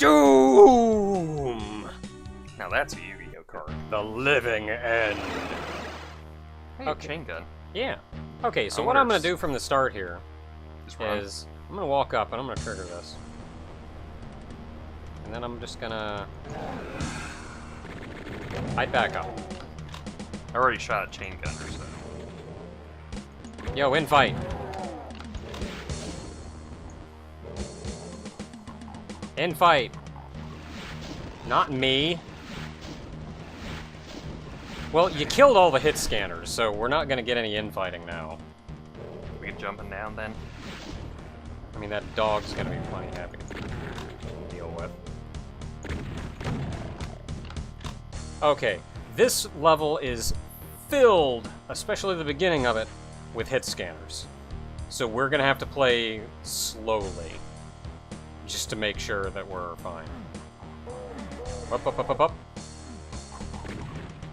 Doom! Now that's a Yu-Gi-Oh card. The living end. Hey, Okay. chain gun. Yeah. Okay, so I what wonder I'm going if- to do from the start here Just run. is I'm going to walk up and I'm going to trigger this. And then I'm just going to hide back up. I already shot a chain gunner, so. Yo, in fight. In fight. Not me. Well, you killed all the hit scanners, so we're not gonna get any infighting now. We can jumping down then. I mean, that dog's gonna be plenty happy to deal with. Okay, this level is filled, especially the beginning of it, with hit scanners. So we're gonna have to play slowly, just to make sure that we're fine. Up, up, up, up, up.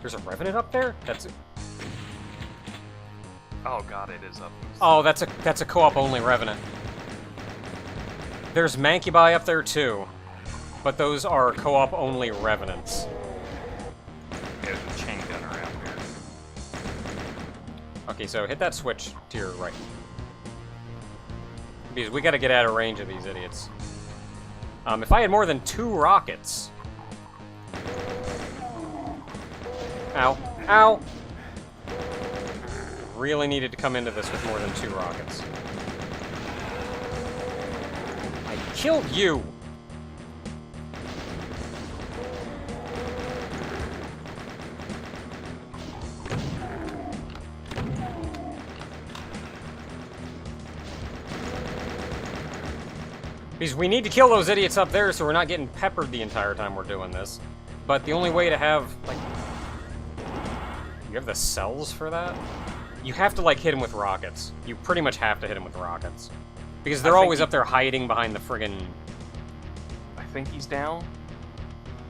There's a Revenant up there? That's... Oh god, it is up. Oh, that's a co-op only Revenant. There's Mancubi up there too, but those are co-op only Revenants. There's a chain gunner out here. Okay, so hit that switch to your right. Because we gotta get out of range of these idiots. If I had more than 2 rockets... Ow. Ow! Really needed to come into this with more than 2 rockets. I killed you! Because we need to kill those idiots up there so we're not getting peppered the entire time we're doing this. But the only way to have, like... You have the cells for that? You have to, like, hit him with rockets. You pretty much have to hit him with rockets. Because they're always up there hiding behind the friggin'... I think he's down.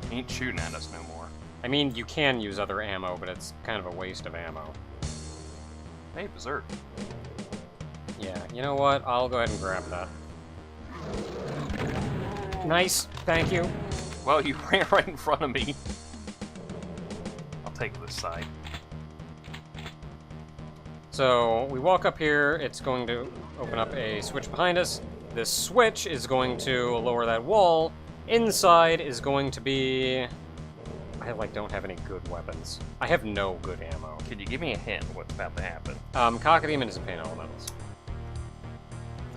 He ain't shooting at us no more. I mean, you can use other ammo, but it's kind of a waste of ammo. Hey, Berserk. Yeah, you know what? I'll go ahead and grab that. Nice, thank you. Well, you ran right in front of me. I'll take this side. So, we walk up here, it's going to open up a switch behind us. This switch is going to lower that wall. Inside is going to be... I, like, don't have any good weapons. I have no good ammo. Could you give me a hint what's about to happen? Cockademon is a pain elementals.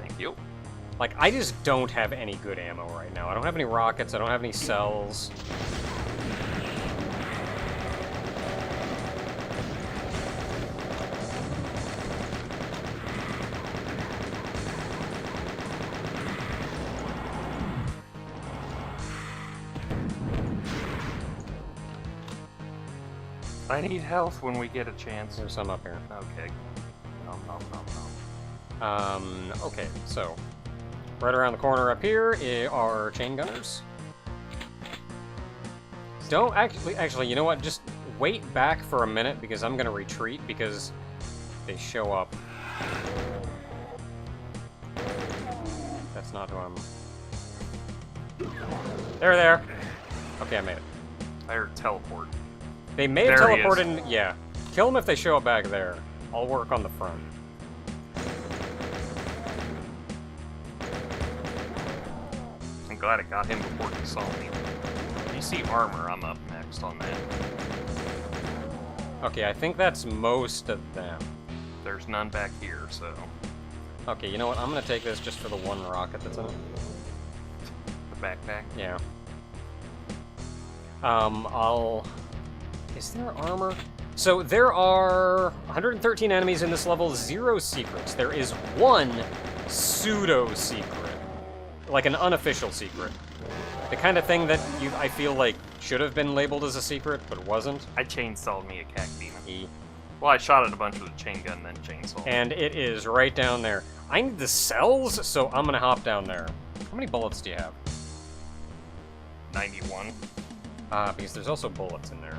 Thank you. Like, I just don't have any good ammo right now. I don't have any rockets, I don't have any cells. I need health when we get a chance. There's some up here. Okay. Okay, so... Right around the corner up here are chain gunners. Don't actually, you know what? Just wait back for a minute because I'm gonna retreat because they show up. That's not who I'm... There. Okay, I made it. I heard teleport. They may have There he teleported in... Yeah. Kill them if they show up back there. I'll work on the front. I'm glad I got him before he saw me. You see armor, I'm up next on that. Okay, I think that's most of them. There's none back here, so... Okay, you know what? I'm gonna take this just for the 1 rocket that's in it. The backpack? Yeah. Is there armor? So there are 113 enemies in this level, 0 secrets. There is 1 pseudo-secret. Like an unofficial secret. The kind of thing that I feel like should have been labeled as a secret, but wasn't. I chainsawed me a Cacdemon. E. Well, I shot at a bunch with a chain gun, then chainsaw. And it is right down there. I need the cells, so I'm gonna hop down there. How many bullets do you have? 91. Because there's also bullets in there.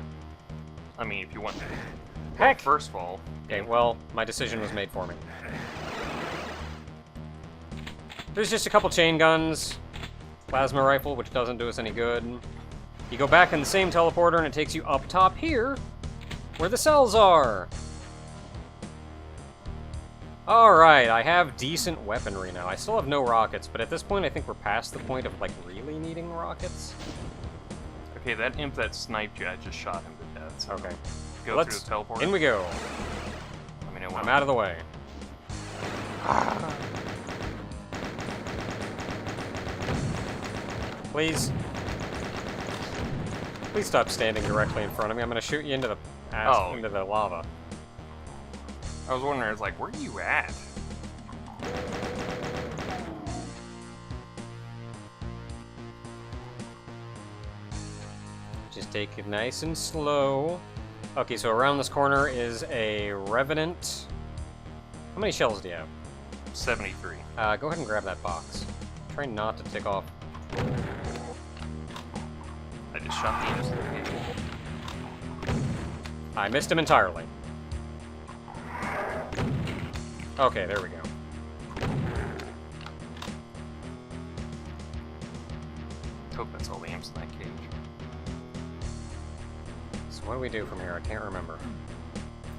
I mean, if you want... Heck! Well, first of all... Okay, well, my decision was made for me. There's just a couple chain guns. plasma rifle, which doesn't do us any good. You go back in the same teleporter, and it takes you up top here, where the cells are. Alright, I have decent weaponry now. I still have no rockets, but at this point I think we're past the point of, like, really needing rockets. Okay, that imp that sniped you, I just shot him to death. So Okay. go through the teleporter. In we go. Let me know when I'm out of the way. Please. Please stop standing directly in front of me. I'm gonna shoot you into the into the lava. I was wondering, I was like, where are you at? Just take it nice and slow. Okay, so around this corner is a Revenant. How many shells do you have? 73. Go ahead and grab that box. Try not to tick off. I just shot the imps. I missed him entirely. Okay, there we go. Hope that's all the imps in that cage. So what do we do from here? I can't remember.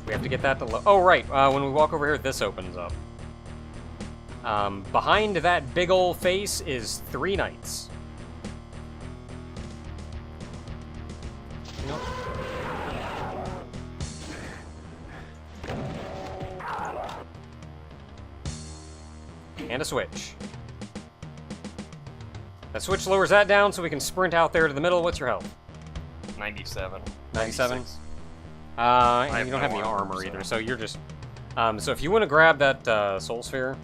We have to get that to oh, right. When we walk over here, this opens up. Behind that big old face is 3 knights. You know? And a switch. That switch lowers that down so we can sprint out there to the middle. What's your health? 97. 97? 96. And you don't no have any armor, armor either, so- so you're just... so if you want to grab that soul sphere...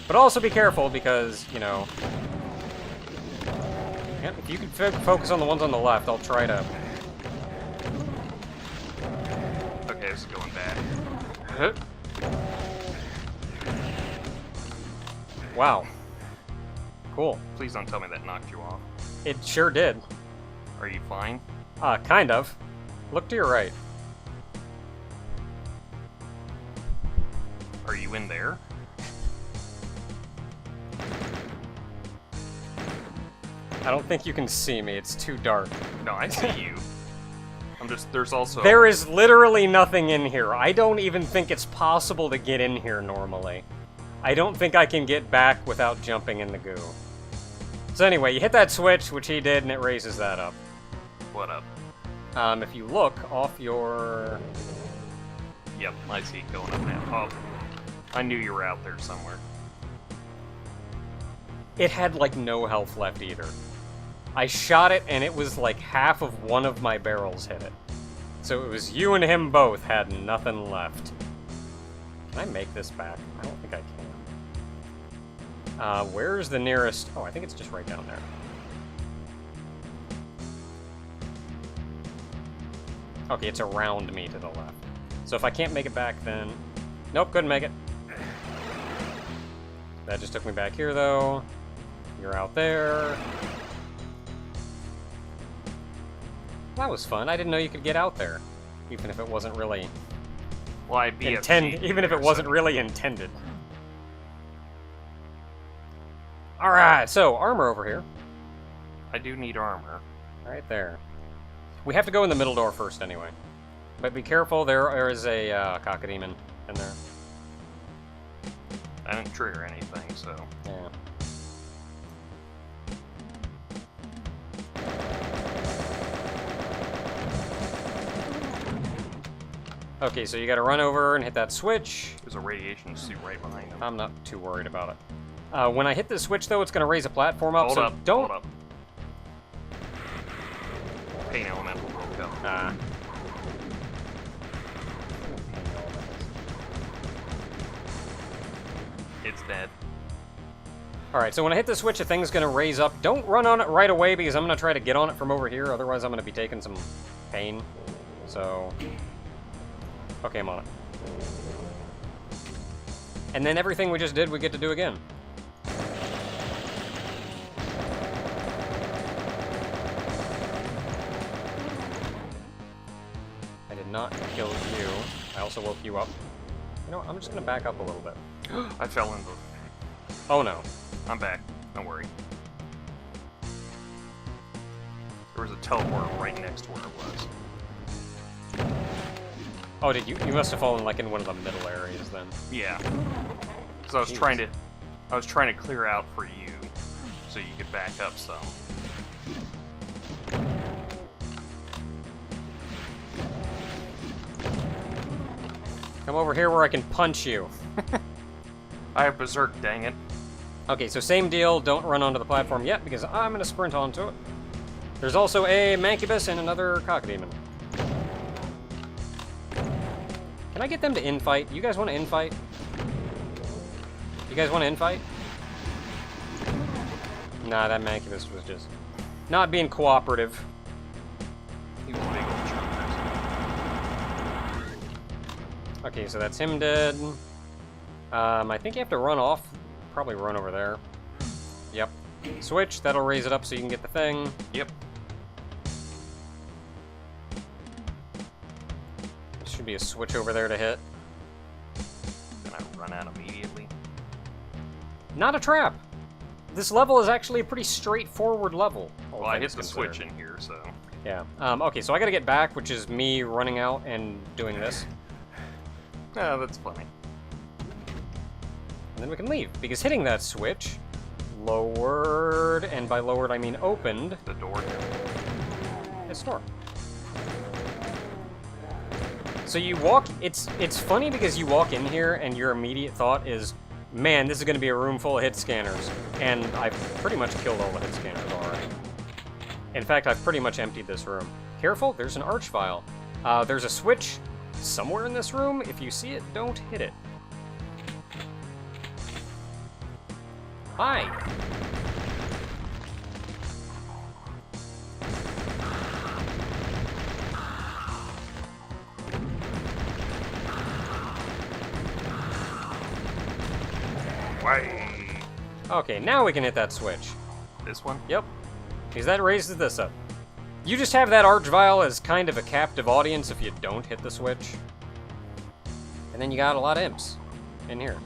But also be careful because, you know... Yep, if you can focus on the ones on the left, I'll try to... Okay, this is going bad. Wow. Cool. Please don't tell me that knocked you off. It sure did. Are you fine? Kind of. Look to your right. Are you in there? I don't think you can see me, it's too dark. No, I see you. I'm just, there's also... There is literally nothing in here. I don't even think it's possible to get in here normally. I don't think I can get back without jumping in the goo. So anyway, you hit that switch, which he did, and it raises that up. What up? If you look off your... Yep, I see it going up now. Oh, I knew you were out there somewhere. It had, like, no health left either. I shot it, and it was like half of one of my barrels hit it. So it was you and him both had nothing left. Can I make this back? I don't think I can. Where's the nearest... Oh, I think it's just right down there. Okay, it's around me to the left. So if I can't make it back, then... Nope, couldn't make it. That just took me back here, though. You're out there. That was fun. I didn't know you could get out there. Even if it wasn't really... Well, I BFG even if there, it wasn't so- really intended. Alright, so armor over here. I do need armor. Right there. We have to go in the middle door first anyway. But be careful, there is a cockademon in there. I didn't trigger anything, so... Yeah. Okay, so you gotta run over and hit that switch. There's a radiation suit right behind him. I'm not too worried about it. When I hit this switch, though, it's gonna raise a platform up, Hold so up, don't... hold up. Pain elemental, go. It's dead. Alright, so when I hit the switch, the thing's gonna raise up. Don't run on it right away, because I'm gonna try to get on it from over here, otherwise I'm gonna be taking some pain. So... Okay, I'm on it. And then everything we just did, we get to do again. I did not kill you. I also woke you up. You know what, I'm just gonna back up a little bit. I fell into... Oh no. I'm back. Don't worry. There was a teleporter right next to where it was. Oh, did you? You must have fallen like in one of the middle areas then. Yeah. Because I was trying to clear out for you, so you could back up some. Come over here where I can punch you. I have Berserk, dang it. Okay, so same deal. Don't run onto the platform yet because I'm gonna sprint onto it. There's also a Mancubus and another Cockademon. Can I get them to infight? You guys want to infight? You guys want to infight? Nah, that Mancubus was just not being cooperative. He was big on chunkers. Okay, so that's him dead. I think you have to run off. Probably run over there. Yep. Switch, that'll raise it up so you can get the thing. Yep. There should be a switch over there to hit. And I run out immediately. Not a trap! This level is actually a pretty straightforward level. Well, I hit the switch in here, so... Yeah. Okay, so I gotta get back, which is me running out and doing this. Oh, that's funny. And then we can leave, because hitting that switch lowered, and by lowered I mean opened, The door here. its door. So you walk, it's funny because you walk in here and your immediate thought is, man, this is going to be a room full of hit scanners, and I've pretty much killed all the hit scanners already. In fact, I've pretty much emptied this room. Careful, there's an arch vial. There's a switch somewhere in this room. If you see it, don't hit it. Hi. Why? Okay, now we can hit that switch. This one? Yep. Because that raises this up. You just have that arch vial as kind of a captive audience if you don't hit the switch. And then you got a lot of imps in here.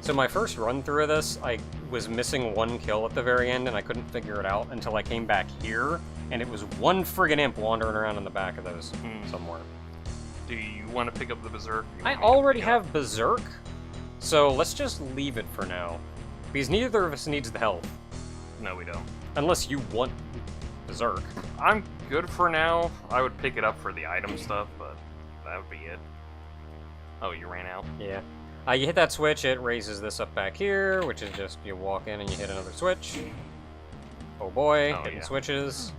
So my first run through of this, I was missing one kill at the very end and I couldn't figure it out until I came back here, and it was one friggin' imp wandering around in the back of those somewhere. Do you want to pick up the Berserk? I already have Berserk, so let's just leave it for now. Because neither of us needs the health. No, we don't. Unless you want Berserk. I'm good for now. I would pick it up for the item stuff, but that would be it. Oh, you ran out? Yeah. You hit that switch, it raises this up back here, which is just you walk in and you hit another switch. Oh boy, hitting switches.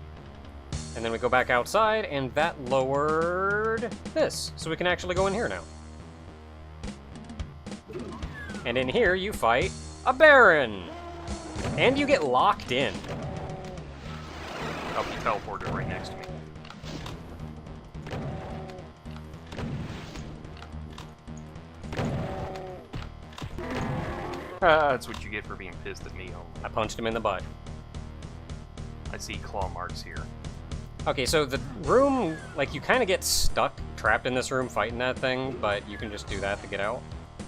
And then we go back outside, and that lowered this. So we can actually go in here now. And in here, you fight a Baron! And you get locked in. Oh, he teleported right next to me. That's what you get for being pissed at me. I punched him in the butt. I see claw marks here. Okay, so the room, like, you kind of get stuck, trapped in this room fighting that thing, but you can just do that to get out.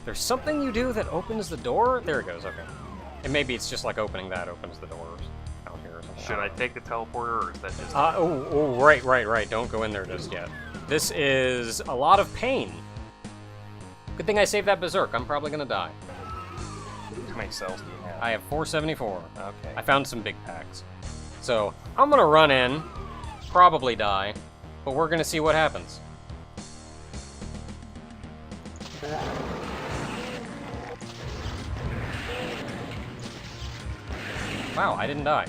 There's something you do that opens the door? There it goes, okay. And maybe it's just like opening that opens the doors out here or something. Should I take the teleporter, or is that just... right. Don't go in there just yet. This is a lot of pain. Good thing I saved that Berserk. I'm probably gonna die. How many cells do you have? I have 474. Okay. I found some big packs. So, I'm gonna run in, probably die, but we're gonna see what happens. Wow, I didn't die.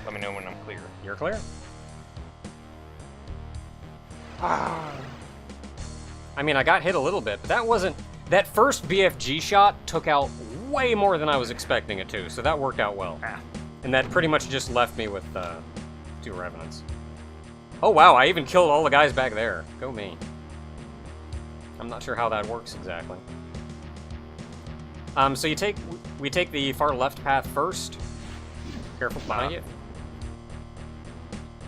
Let me know when I'm clear. You're clear? I mean, I got hit a little bit, but that wasn't... That first BFG shot took out way more than I was expecting it to, so that worked out well. And that pretty much just left me with 2 Revenants. Oh wow, I even killed all the guys back there. Go me. I'm not sure how that works exactly. So we take the far left path first. Careful behind you.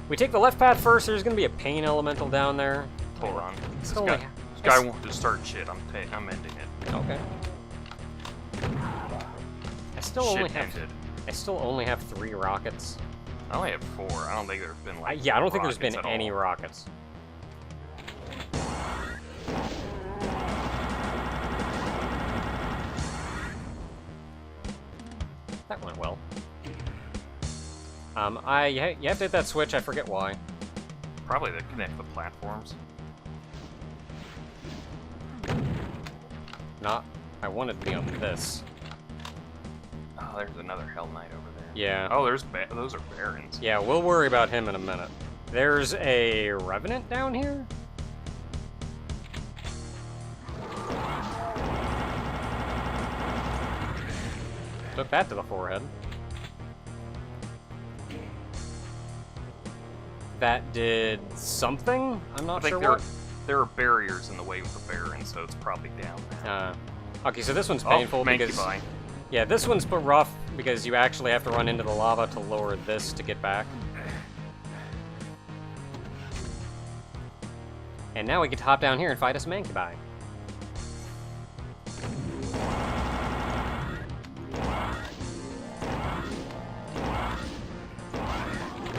We take the left path first. There's gonna be a pain elemental down there. Hold on. I Guy wants to start shit. I'm ending it. Okay. I still only Shit have. ended. I still only have 3 rockets. I only have 4. I don't think there's been like. Yeah, I don't think there's rockets been at any all. rockets. That went well. You have to hit that switch. I forget why. Probably to connect the platforms. Not. I wanted to be on this. Oh, there's another Hell Knight over there. Yeah. Oh, those are Barons. Yeah, we'll worry about him in a minute. There's a Revenant down here? Took that to the forehead. That did something? I'm not sure what. There are barriers in the way with the Barons, so it's probably down now. Okay, so this one's painful because... Bye. Yeah, this one's rough because you actually have to run into the lava to lower this to get back. And now we get to hop down here and fight a Mancubi.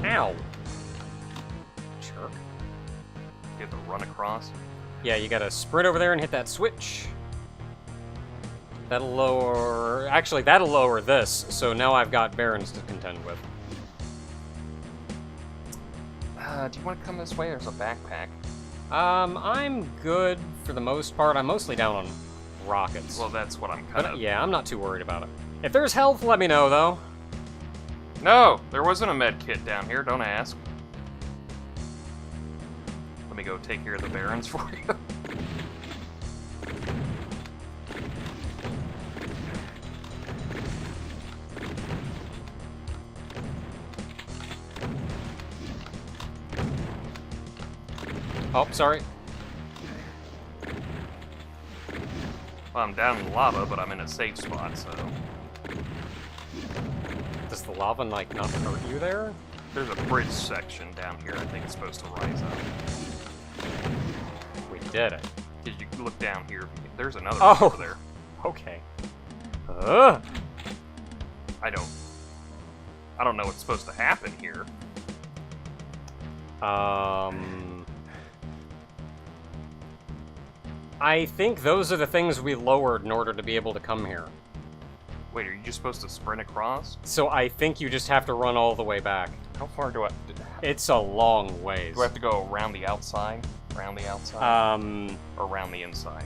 Ow! Jerk. You have to run across. Yeah, you gotta sprint over there and hit that switch. That'll lower... Actually, that'll lower this, so now I've got Barons to contend with. Do you want to come this way? There's a backpack. I'm good for the most part. I'm mostly down on rockets. Well, that's what I'm kind of... Yeah, I'm not too worried about it. If there's health, let me know, though. No! There wasn't a med kit down here, don't ask. Let me go take care of the Barons for you. Oh, sorry. Well, I'm down in the lava, but I'm in a safe spot, so... Does the lava, like, not hurt you there? There's a bridge section down here I think it's supposed to rise up. We did it. Did you look down here? There's another Oh. one over there. Okay. I don't know what's supposed to happen here. I think those are the things we lowered in order to be able to come here. Wait, are you just supposed to sprint across? So I think you just have to run all the way back. How far do I... It's a long ways. Do I have to go around the outside? Around the outside? Or around the inside?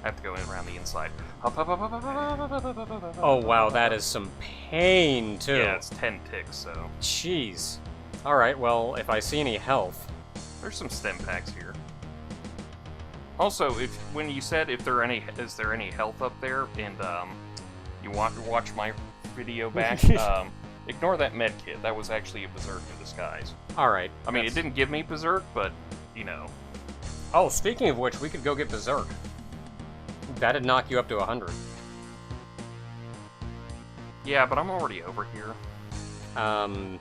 I have to go in around the inside. Up, up, up, up, up, up, up, up, up, Oh wow, that is some pain too. Yeah, it's 10 ticks, so... Jeez. Alright, well, if I see any health... There's some stem packs here. Also, when you said is there any health up there, and you want to watch my video back, ignore that med kit. That was actually a berserk in disguise. Alright. I mean, it didn't give me berserk, but, you know. Oh, speaking of which, we could go get berserk. That'd knock you up to 100. Yeah, but I'm already over here. Um...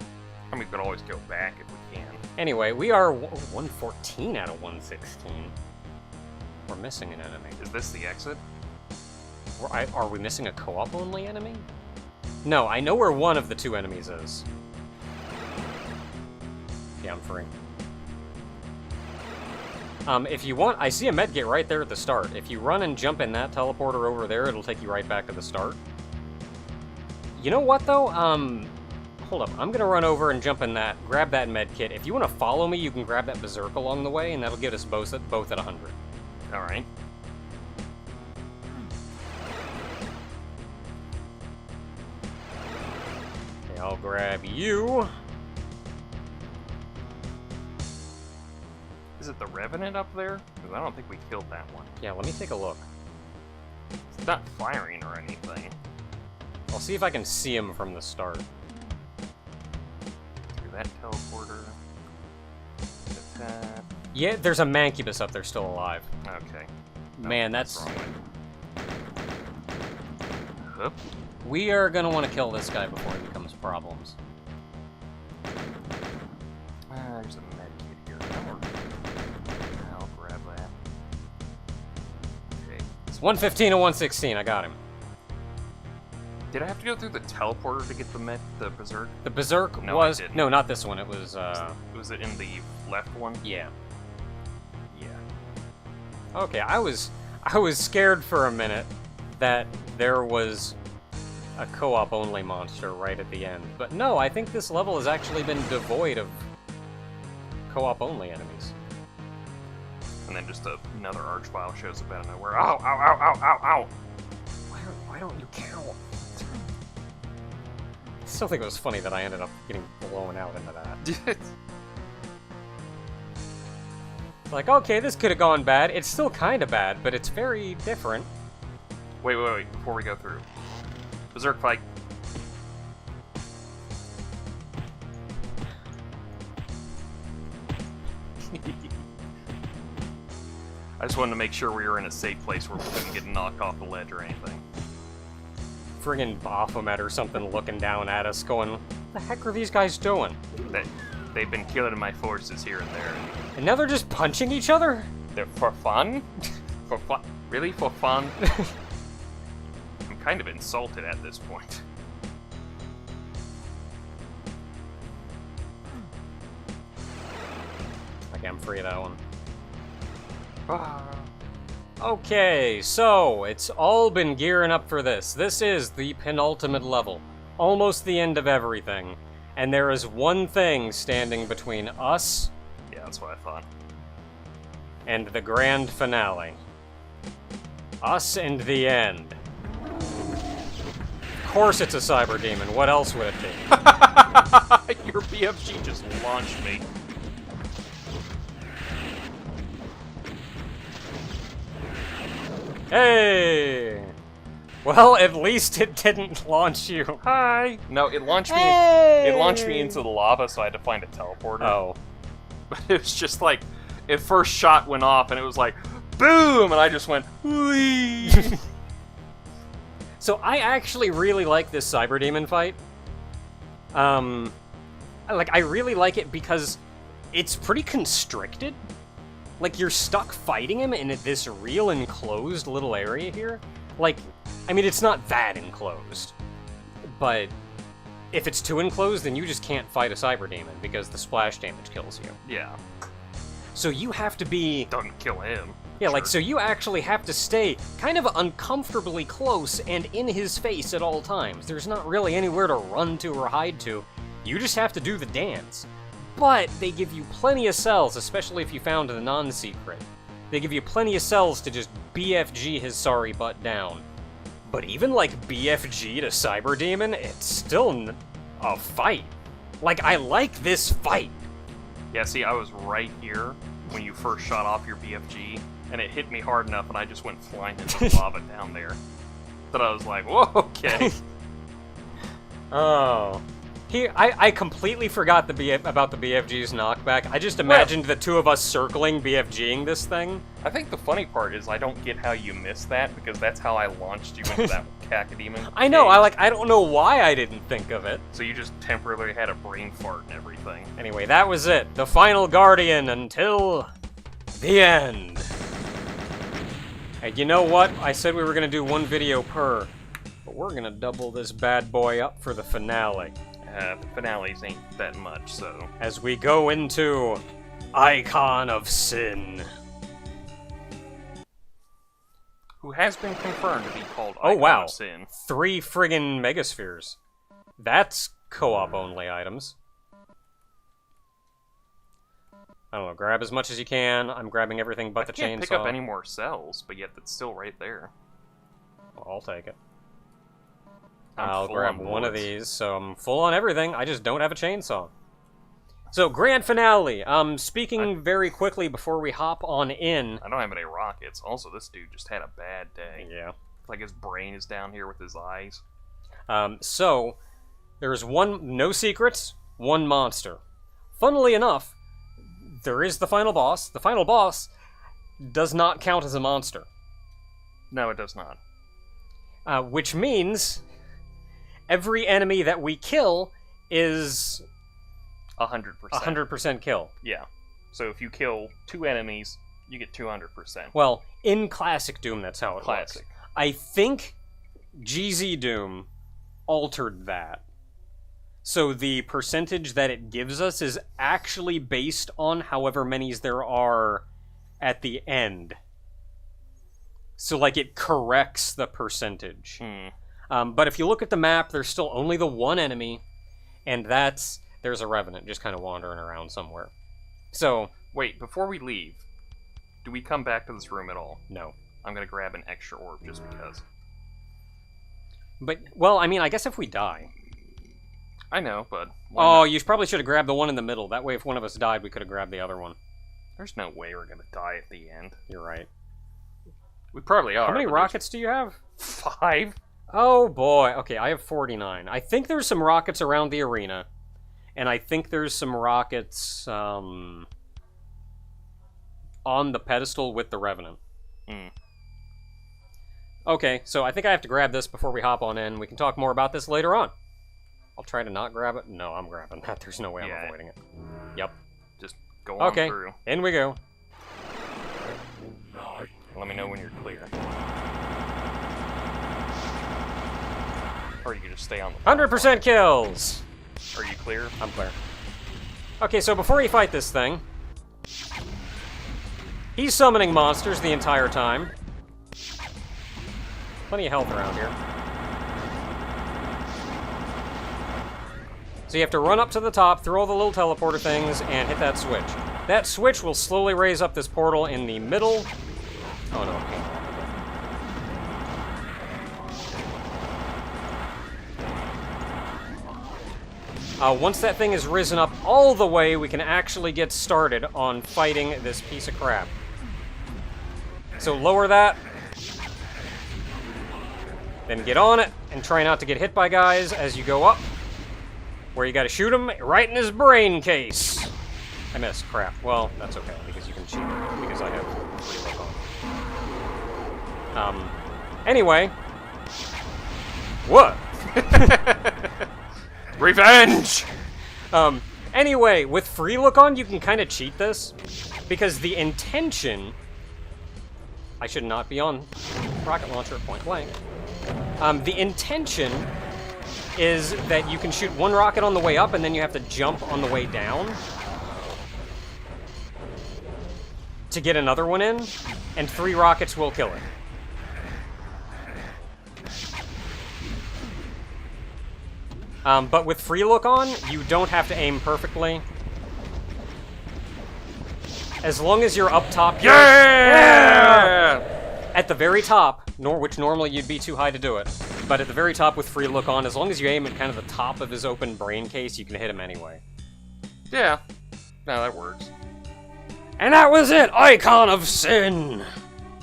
And we could always go back if we can. Anyway, we are 114 out of 116. We're missing an enemy. Is this the exit? Are we missing a co-op only enemy? No, I know where one of the 2 enemies is. Yeah, I'm free. If you want, I see a medkit right there at the start. If you run and jump in that teleporter over there, it'll take you right back to the start. You know what, though? Hold up. I'm gonna run over and jump in that, grab that medkit. If you want to follow me, you can grab that berserk along the way, and that'll get us both at 100. Alright. Okay, I'll grab you. Is it the Revenant up there? Because I don't think we killed that one. Yeah, let me take a look. It's not firing or anything. I'll see if I can see him from the start. Do that teleporter. Hit that. Yeah, there's a Mancubus up there still alive. Okay. Man, that's... wrong way. Oop. We are gonna want to kill this guy before it becomes problems. There's a med kit here. I'll grab that. 115 and 116, I got him. Did I have to go through the teleporter to get the berserk? The berserk No, was... I didn't. No, not this one, it was, Was it in the left one? Yeah. Yeah. Okay, I was scared for a minute that there was a co-op only monster right at the end. But no, I think this level has actually been devoid of co-op only enemies. And then just another archvile shows up out of nowhere. Ow, ow, ow, ow, ow, ow! Why don't you count? I still think it was funny that I ended up getting blown out into that. Like, okay, this could have gone bad. It's still kind of bad, but it's very different. Wait, before we go through. Berserk fight. I just wanted to make sure we were in a safe place where we couldn't get knocked off the ledge or anything. Friggin' Baphomet or something looking down at us going, what the heck are these guys doing? They've been killing my forces here and there. And now they're just punching each other? They're for fun? For fun? Really? For fun? I'm kind of insulted at this point. Okay, I'm free of that one. Okay, so it's all been gearing up for this. This is the penultimate level. Almost the end of everything. And there is one thing standing between us Yeah, that's what I thought. and the grand finale. Us and the end. Of course it's a Cyberdemon. What else would it be? Your BFG just launched me. Hey! Well, at least it didn't launch you. Hi. No, it launched me. Hey! It launched me into the lava, so I had to find a teleporter. Oh. But it was just like, it first shot went off, and it was like, boom, and I just went, whee. So I actually really like this Cyberdemon fight. I really like it because it's pretty constricted. Like, you're stuck fighting him in this real enclosed little area here. Like, I mean, it's not that enclosed. But if it's too enclosed, then you just can't fight a Cyberdemon because the splash damage kills you. Yeah. So you have to be... Doesn't kill him. Yeah, Sure. like, so you actually have to stay kind of uncomfortably close and in his face at all times. There's not really anywhere to run to or hide to. You just have to do the dance. But they give you plenty of cells, especially if you found the non-secret. They give you plenty of cells to just BFG his sorry butt down. But even, like, BFG to Cyberdemon, it's still a fight. Like, I like this fight. Yeah, see, I was right here when you first shot off your BFG, and it hit me hard enough, and I just went flying into the lava down there. That I was like, whoa, okay. Oh. I completely forgot about the BFG's knockback. I just imagined the two of us circling BFGing this thing. I think the funny part is I don't get how you missed that, because that's how I launched you into that cacodemon. I know, cave. I don't know why I didn't think of it. So you just temporarily had a brain fart and everything. Anyway, that was it. The final Guardian until the end. And you know what? I said we were gonna do one video per, but we're gonna double this bad boy up for the finale. The finales ain't that much, so... As we go into Icon of Sin. Who has been confirmed to be called Oh, Icon wow. of Sin. 3 friggin' megaspheres. That's co-op only items. I don't know, grab as much as you can. I'm grabbing everything but the chainsaw. I can't pick up any more cells, but yet it's still right there. Well, I'll take it. I'm I'll full grab on one of bullets. these, so I'm full on everything. I just don't have a chainsaw. So, grand finale. Speaking very quickly before we hop on in. I don't have any rockets. Also, this dude just had a bad day. Yeah. Like his brain is down here with his eyes. So, there's no secrets, one monster. Funnily enough, there is the final boss. The final boss does not count as a monster. No, it does not. Which means every enemy that we kill is 100%. 100% kill. Yeah. So if you kill 2 enemies, You get 200%. Well, in Classic Doom, that's how it Classic. works. I think GZ Doom altered that. So the percentage that it gives us is actually based on however many there are at the end. So, like, it corrects the percentage. But if you look at the map, there's still only the one enemy, and there's a Revenant just kind of wandering around somewhere. So... Wait, before we leave, do we come back to this room at all? No. I'm gonna grab an extra orb just because. But, well, I mean, I guess if we die... I know, but... Oh, you probably should have grabbed the one in the middle. That way, if one of us died, we could have grabbed the other one. There's no way we're gonna die at the end. You're right. We probably are. How many rockets do you have? 5. Oh, boy. Okay, I have 49. I think there's some rockets around the arena. And I think there's some rockets, on the pedestal with the Revenant. Okay, so I think I have to grab this before we hop on in. We can talk more about this later on. I'll try to not grab it. No, I'm grabbing that. There's no way I'm avoiding it. Yep. Just go on through. Okay, in we go. Let me know when you're clear. Or you can just stay on the 100% kills! Are you clear? I'm clear. Okay, so before you fight this thing, he's summoning monsters the entire time. Plenty of health around here. So you have to run up to the top, through all the little teleporter things, and hit that switch. That switch will slowly raise up this portal in the middle. Oh no. Once that thing is risen up all the way, we can actually get started on fighting this piece of crap. So lower that. Then get on it, and try not to get hit by guys as you go up. Where you gotta shoot him right in his brain case. I missed. Crap. Well, that's okay, because you can cheat it, because I have free look on. Anyway. What? Revenge! Anyway, with free look on, you can kind of cheat this, because the intention... I should not be on rocket launcher at point blank. The intention is that you can shoot one rocket on the way up, and then you have to jump on the way down to get another one in, and 3 rockets will kill it. But with free look on, you don't have to aim perfectly. As long as you're up top here. Yeah! At the very top, which normally you'd be too high to do it, but at the very top with free look on, as long as you aim at kind of the top of his open brain case, you can hit him anyway. Yeah. No, that works. And that was it! Icon of Sin!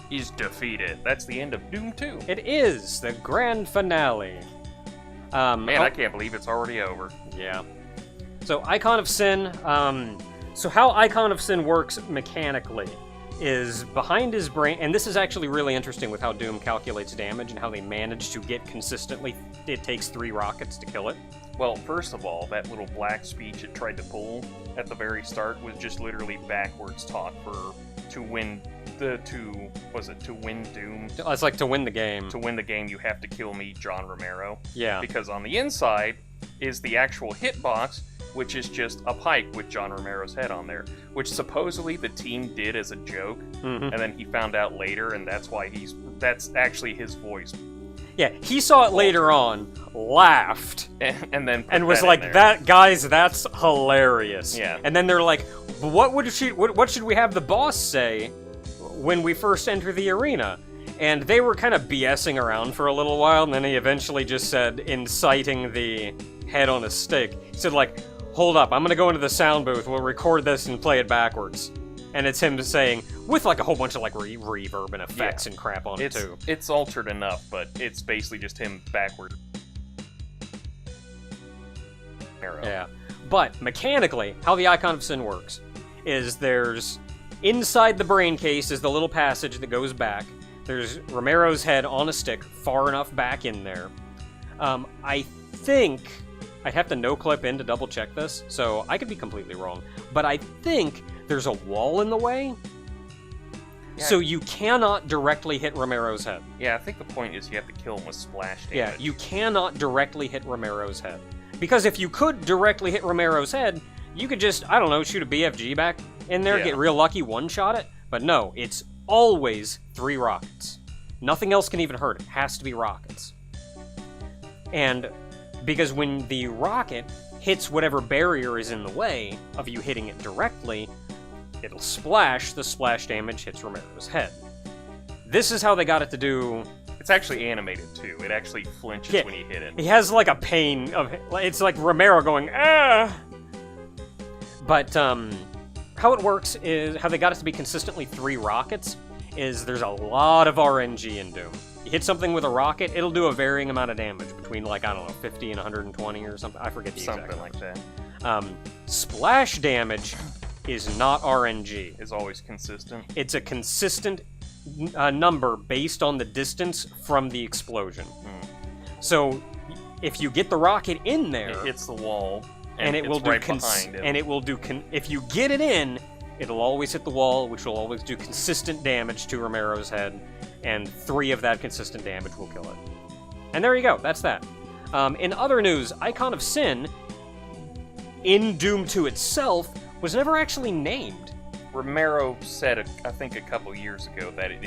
He's defeated. That's the end of Doom 2. It is the grand finale. Man, I can't believe it's already over. Yeah. So, Icon of Sin, so how Icon of Sin works mechanically is behind his brain, and this is actually really interesting with how Doom calculates damage and how they manage to get consistently, it takes 3 rockets to kill it. Well, first of all, that little black speech it tried to pull at the very start was just literally backwards talk to win to win Doom. It's like to win the game. To win the game, you have to kill me, John Romero. Yeah. Because on the inside is the actual hitbox, which is just a pike with John Romero's head on there, which supposedly the team did as a joke, and then he found out later, and that's why that's actually his voice. Yeah, he saw it later on, laughed, and then was like, "That guys, that's hilarious." Yeah. And then they're like, "What should we have the boss say when we first enter the arena?" And they were kind of BSing around for a little while, and then he eventually just said, inciting the head on a stick, he said like, "Hold up, I'm gonna go into the sound booth, we'll record this and play it backwards." And it's him saying, with like a whole bunch of like reverb and effects and crap on it too. It's altered enough, but it's basically just him backwards. Yeah. But mechanically, how the Icon of Sin works is there's inside the brain case is the little passage that goes back. There's Romero's head on a stick, far enough back in there. I think I'd have to no-clip in to double-check this, so I could be completely wrong. But I think there's a wall in the way, So you cannot directly hit Romero's head. Yeah, I think the point is you have to kill him with splash damage. Yeah, you cannot directly hit Romero's head. Because if you could directly hit Romero's head, you could just, I don't know, shoot a BFG back in there, get real lucky, one-shot it. But no, it's always 3 rockets. Nothing else can even hurt it. It has to be rockets. And because when the rocket hits whatever barrier is in the way of you hitting it directly, it'll splash, the splash damage hits Romero's head. This is how they got it to do... It's actually animated, too. It actually flinches when you hit it. He has, like, a pain of... It's like Romero going, ah! But, how it works is... How they got it to be consistently 3 rockets is there's a lot of RNG in Doom. You hit something with a rocket, it'll do a varying amount of damage, between, like, I don't know, 50 and 120 or something. I forget the exact Something like that. Splash damage is not RNG. Is always consistent. It's a consistent number based on the distance from the explosion. So, if you get the rocket in there... It hits the wall, and it will do right behind it. And it will do... if you get it in, it'll always hit the wall, which will always do consistent damage to Romero's head, and 3 of that consistent damage will kill it. And there you go, that's that. In other news, Icon of Sin, in Doom 2 itself, was never actually named. Romero said, I think a couple years ago, that it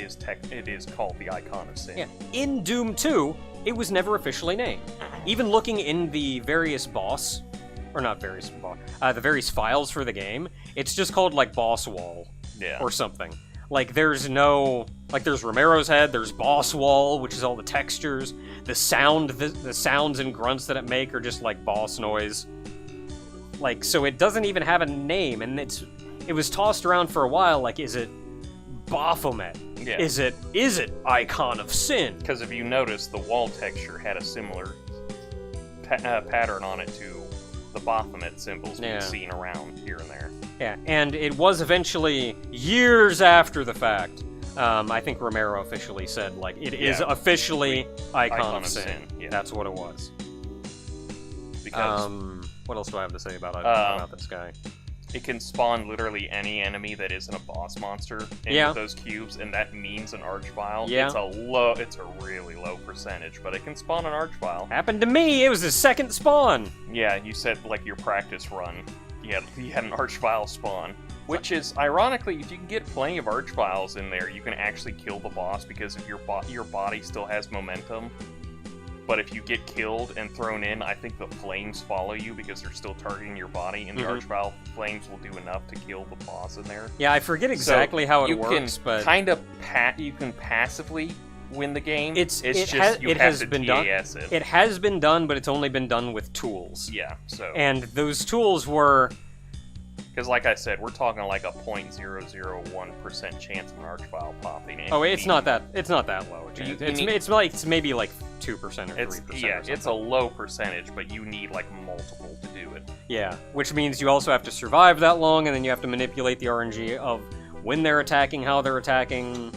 is called the Icon of Sin. Yeah. In Doom 2, it was never officially named. Even looking in the various boss, or not various boss, the various files for the game, it's just called, like, Boss Wall, or something. Like, there's no... Like, there's Romero's head, there's Boss Wall, which is all the textures. The sounds and grunts that it make are just, like, boss noise. Like, so it doesn't even have a name, and it was tossed around for a while, like, is it Baphomet? Yeah. Is it Icon of Sin? Because if you notice, the wall texture had a similar pattern on it to the Baphomet symbols we've seen around here and there. Yeah, and it was eventually, years after the fact, I think Romero officially said, like, it is officially Icon of Sin. Yeah. That's what it was. Because... what else do I have to say about this guy? It can spawn literally any enemy that isn't a boss monster into those cubes, and that means an archvile. Yeah. It's a really low percentage, but it can spawn an archvile. Happened to me! It was the second spawn! Yeah, you said, like, your practice run, you had an archvile spawn. Which is, ironically, if you can get plenty of archviles in there, you can actually kill the boss, because if your body still has momentum. But if you get killed and thrown in, I think the flames follow you because they're still targeting your body, and the archvile flames will do enough to kill the boss in there. Yeah, I forget exactly how it works, but you can passively win the game. It has been done. It. It has been done, but it's only been done with tools. Yeah, so and those tools were. Because, like I said, we're talking like a 0.001% chance of an archvile popping. Oh, it's not that low. It's maybe like 2% or 3%. Yeah, it's a low percentage, but you need like multiple to do it. Yeah, which means you also have to survive that long, and then you have to manipulate the RNG of when they're attacking, how they're attacking.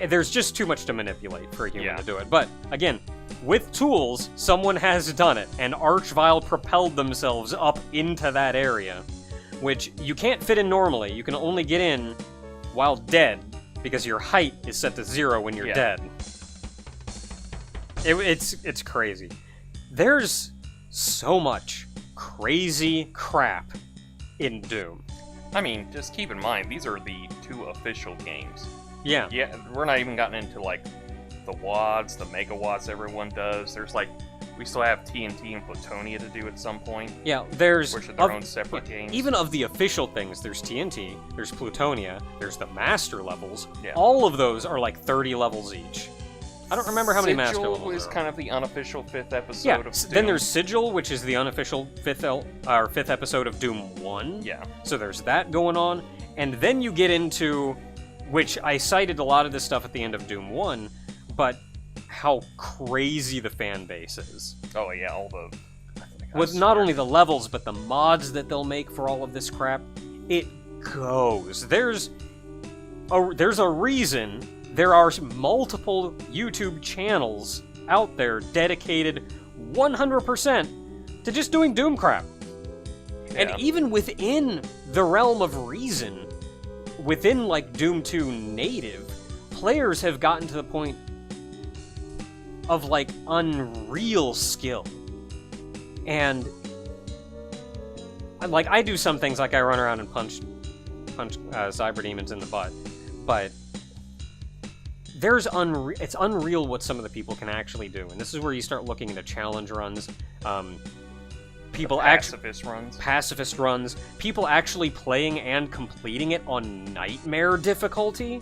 There's just too much to manipulate for a human to do it. But again, with tools, someone has done it, and Archvile propelled themselves up into that area. Which you can't fit in normally. You can only get in while dead, because your height is set to 0 when you're dead. It's crazy. There's so much crazy crap in Doom. I mean, just keep in mind, these are the 2 official games. Yeah. Yeah, we're not even gotten into, like, the WADs, the megawatts everyone does. There's, like, we still have TNT and Plutonia to do at some point. Yeah, which are their own separate games. Even of the official things, there's TNT, there's Plutonia, there's the master levels. Yeah. All of those are like 30 levels each. I don't remember how many master levels Sigil is kind of the unofficial 5th episode of Doom. Then there's Sigil, which is the unofficial 5th episode of Doom 1. Yeah. So there's that going on. And then you get into, which I cited a lot of this stuff at the end of Doom 1, but how crazy the fan base is. Oh yeah, all the... With not only the levels, but the mods that they'll make for all of this crap. It goes. There's a reason there are multiple YouTube channels out there dedicated 100% to just doing Doom crap. Yeah. And even within the realm of reason, within, like, Doom 2 native, players have gotten to the point of, like, unreal skill. And, like, I do some things, like I run around and punch Cyberdemons in the butt, but it's unreal what some of the people can actually do. And this is where you start looking into challenge runs, pacifist runs, people actually playing and completing it on nightmare difficulty.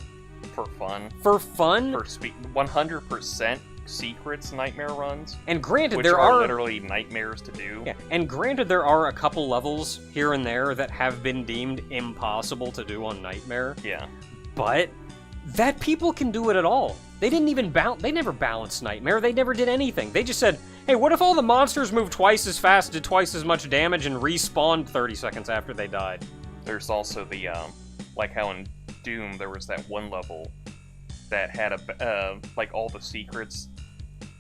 For fun. For fun? For 100% secrets nightmare runs. And granted, which there are are literally nightmares to do. Yeah, and granted, there are a couple levels here and there that have been deemed impossible to do on nightmare. Yeah. But that people can do it at all. They didn't even they never balanced nightmare. They never did anything. They just said, hey, what if all the monsters moved twice as fast, did twice as much damage, and respawned 30 seconds after they died? There's also the, like how in Doom there was that one level that had like all the secrets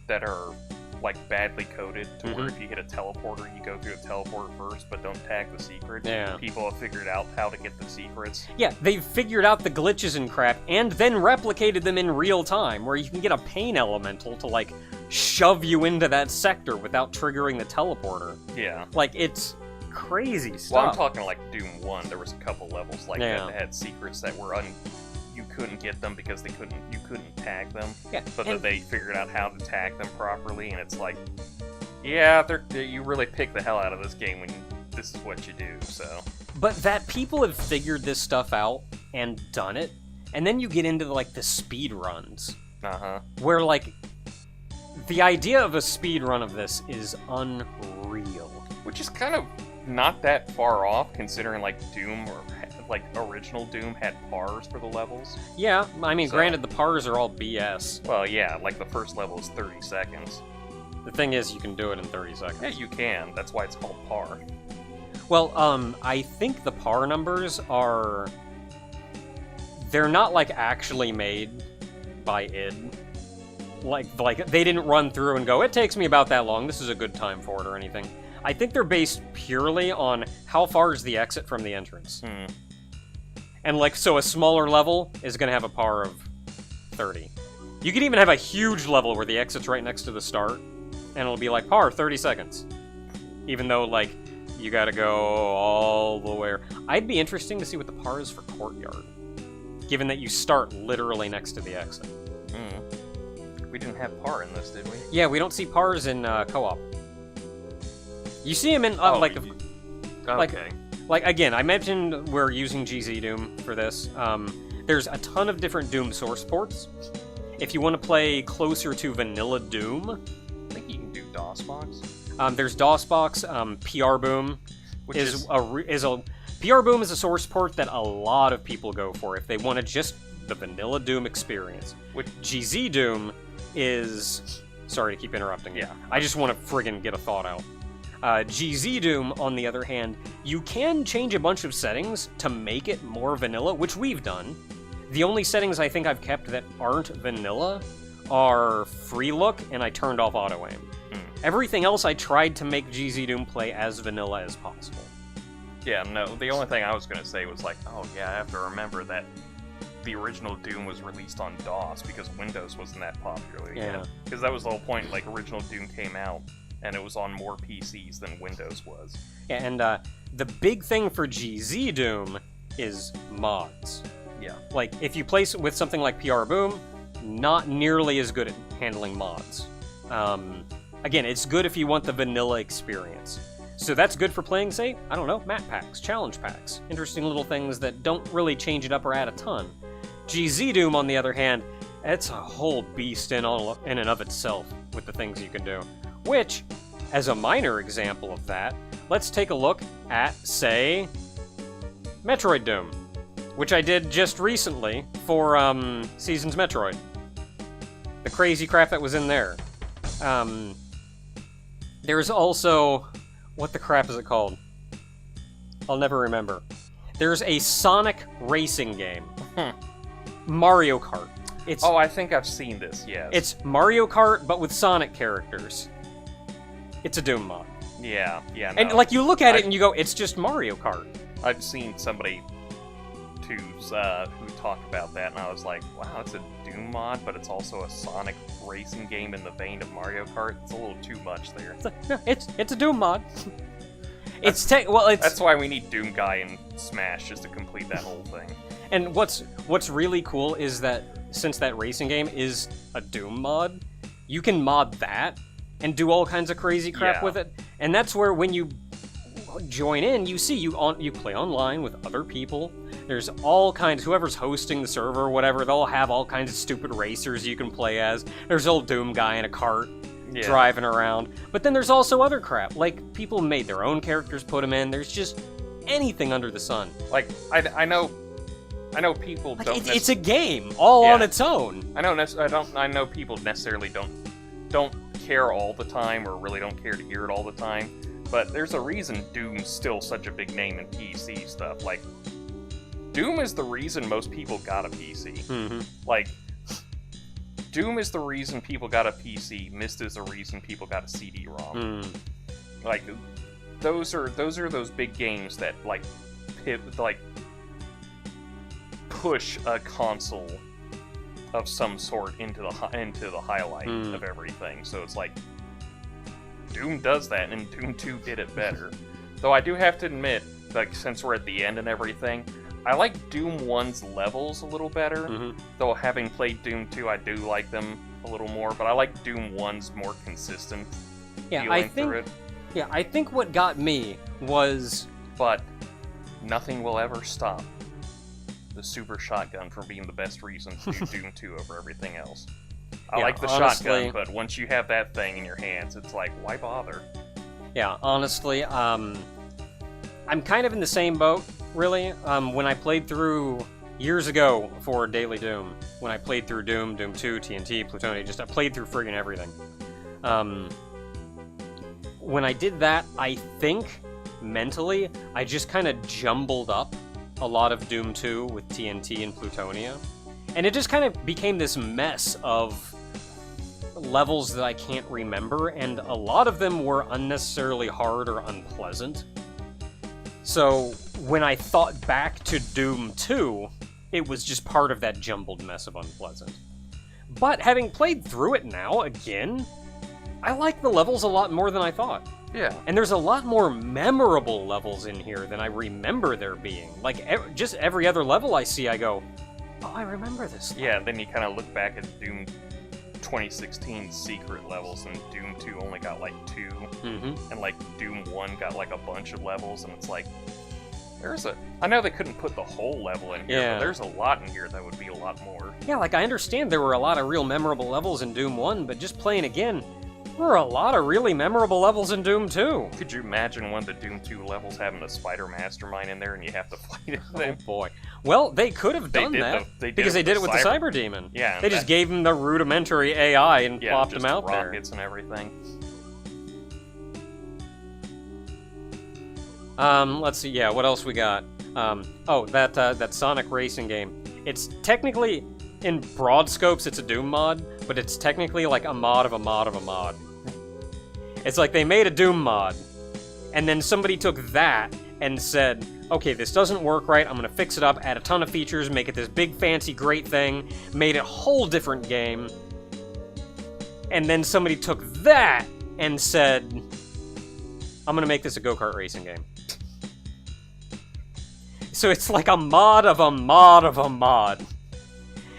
that are like badly coded to where if you hit a teleporter, you go through a teleporter first, but don't tag the secret. Yeah. People have figured out how to get the secrets. Yeah, they've figured out the glitches and crap, and then replicated them in real time, where you can get a pain elemental to, like, shove you into that sector without triggering the teleporter. Yeah. Like, it's crazy stuff. Well, I'm talking like Doom 1, there was a couple levels like that had secrets that were you couldn't get them because you couldn't tag them. Yeah. But that they figured out how to tag them properly, and it's like, yeah, you really pick the hell out of this game when this is what you do, so. But that people have figured this stuff out and done it, and then you get into, like, the speed runs. Uh-huh. Where, like, the idea of a speed run of this is unreal. Which is kind of not that far off, considering, like, Doom or like original Doom had pars for the levels. Yeah, I mean, granted, the pars are all BS. Well, yeah, like the first level is 30 seconds. The thing is, you can do it in 30 seconds. Yeah, you can. That's why it's called par. Well, I think the par numbers are... They're not, like, actually made by id. Like they didn't run through and go, it takes me about that long, this is a good time for it, or anything. I think they're based purely on how far is the exit from the entrance. And, like, so a smaller level is going to have a par of 30. You could even have a huge level where the exit's right next to the start, and it'll be like, par, 30 seconds. Even though, like, you gotta go all the way... I'd be interesting to see what the par is for Courtyard, given that you start literally next to the exit. We didn't have par in this, did we? Yeah, we don't see pars in co-op. You see them in, okay. Like, again, I mentioned we're using GZ Doom for this. There's a ton of different Doom source ports. If you want to play closer to vanilla Doom... I think you can do DOSBox. There's DOSBox, PR Boom, PR Boom is a source port that a lot of people go for if they want just the vanilla Doom experience. Which GZ Doom is... Sorry to keep interrupting. Yeah. I just want to friggin' get a thought out. GZ Doom, on the other hand, you can change a bunch of settings to make it more vanilla, which we've done. The only settings I think I've kept that aren't vanilla are free look, and I turned off auto aim. Everything else I tried to make GZ Doom play as vanilla as possible. Yeah, no, the only thing I was going to say was like, oh yeah, I have to remember that the original Doom was released on DOS because Windows wasn't that popular yet. Because that was the whole point, like, original Doom came out, and it was on more PCs than Windows was. Yeah, and the big thing for GZ Doom is mods. Yeah. Like, if you play with something like PR Boom, not nearly as good at handling mods. Again, it's good if you want the vanilla experience. So that's good for playing, say, I don't know, map packs, challenge packs. Interesting little things that don't really change it up or add a ton. GZ Doom, on the other hand, it's a whole beast in and of itself with the things you can do. Which, as a minor example of that, let's take a look at, say, Metroid Doom, which I did just recently for Seasons Metroid. The crazy crap that was in there. There's also... What the crap is it called? I'll never remember. There's a Sonic racing game. Mario Kart. Oh, I think I've seen this, yes. It's Mario Kart, but with Sonic characters. It's a Doom mod. Yeah. No. And, like, you look at it and you go, it's just Mario Kart. I've seen somebody who talked about that, and I was like, wow, it's a Doom mod, but it's also a Sonic racing game in the vein of Mario Kart. It's a little too much there. It's a Doom mod. That's why we need Doom Guy in Smash just to complete that whole thing. And what's really cool is that since that racing game is a Doom mod, you can mod that and do all kinds of crazy crap with it. And that's where when you join in, you see you play online with other people. There's all kinds, whoever's hosting the server or whatever, they'll have all kinds of stupid racers you can play as. There's old Doom Guy in a cart driving around. But then there's also other crap. Like, people made their own characters, put them in. There's just anything under the sun. Like, I know people like, don't... It's a game, all on its own. I know people necessarily don't care all the time, or really don't care to hear it all the time. But there's a reason Doom's still such a big name in PC stuff. Like, Doom is the reason most people got a PC. Mm-hmm. Like, Doom is the reason people got a PC. Myst is the reason people got a CD-ROM. Like, those are those big games that push a console of some sort into the highlight of everything. So it's like, Doom does that, and Doom 2 did it better. Though I do have to admit, like, since we're at the end and everything, I like Doom 1's levels a little better. Though having played Doom 2, I do like them a little more, but I like Doom 1's more consistent feeling through it. Yeah, I think what got me was... But nothing will ever stop the super shotgun from being the best reason to do Doom 2 over everything else. I like the shotgun, but once you have that thing in your hands, it's like, why bother? Yeah, honestly, I'm kind of in the same boat, really. When I played through, years ago for Daily Doom, when I played through Doom, Doom 2, TNT, Plutonia, I played through friggin' everything. When I did that, I think, mentally, I just kind of jumbled up a lot of Doom 2 with TNT and Plutonia. And it just kind of became this mess of levels that I can't remember, and a lot of them were unnecessarily hard or unpleasant. So, when I thought back to Doom 2, it was just part of that jumbled mess of unpleasant. But having played through it now, again, I like the levels a lot more than I thought. Yeah. And there's a lot more memorable levels in here than I remember there being. Like, just every other level I see, I go, oh, I remember this level. Yeah, then you kind of look back at Doom 2016 secret levels, and Doom 2 only got like 2. And like Doom 1 got like a bunch of levels, and it's like, I know they couldn't put the whole level in here, but there's a lot in here that would be a lot more. Yeah, like, I understand there were a lot of real memorable levels in Doom 1, but just playing again, there were a lot of really memorable levels in Doom 2. Could you imagine one of the Doom 2 levels having a spider mastermind in there and you have to fight it? Oh boy. Well, they could have done that, because they did it with the Cyberdemon. Yeah. They just gave him the rudimentary AI and plopped him out there. Rockets and everything. Let's see, what else we got? That Sonic racing game. It's technically, in broad scopes, it's a Doom mod, but it's technically like a mod of a mod of a mod. It's like they made a Doom mod, and then somebody took that and said, okay, this doesn't work right, I'm gonna fix it up, add a ton of features, make it this big, fancy, great thing, made a whole different game, and then somebody took that and said, I'm gonna make this a go-kart racing game. So it's like a mod of a mod of a mod.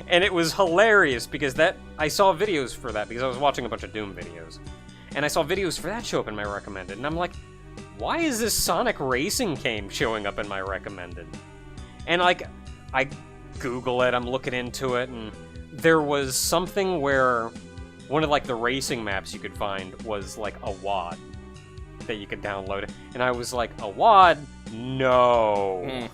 And it was hilarious, because I saw videos for that, because I was watching a bunch of Doom videos. And I saw videos for that show up in my recommended, and I'm like, why is this Sonic racing game showing up in my recommended? And like, I Google it, I'm looking into it, and there was something where one of like the racing maps you could find was like a WAD that you could download. And I was like, a WAD? No.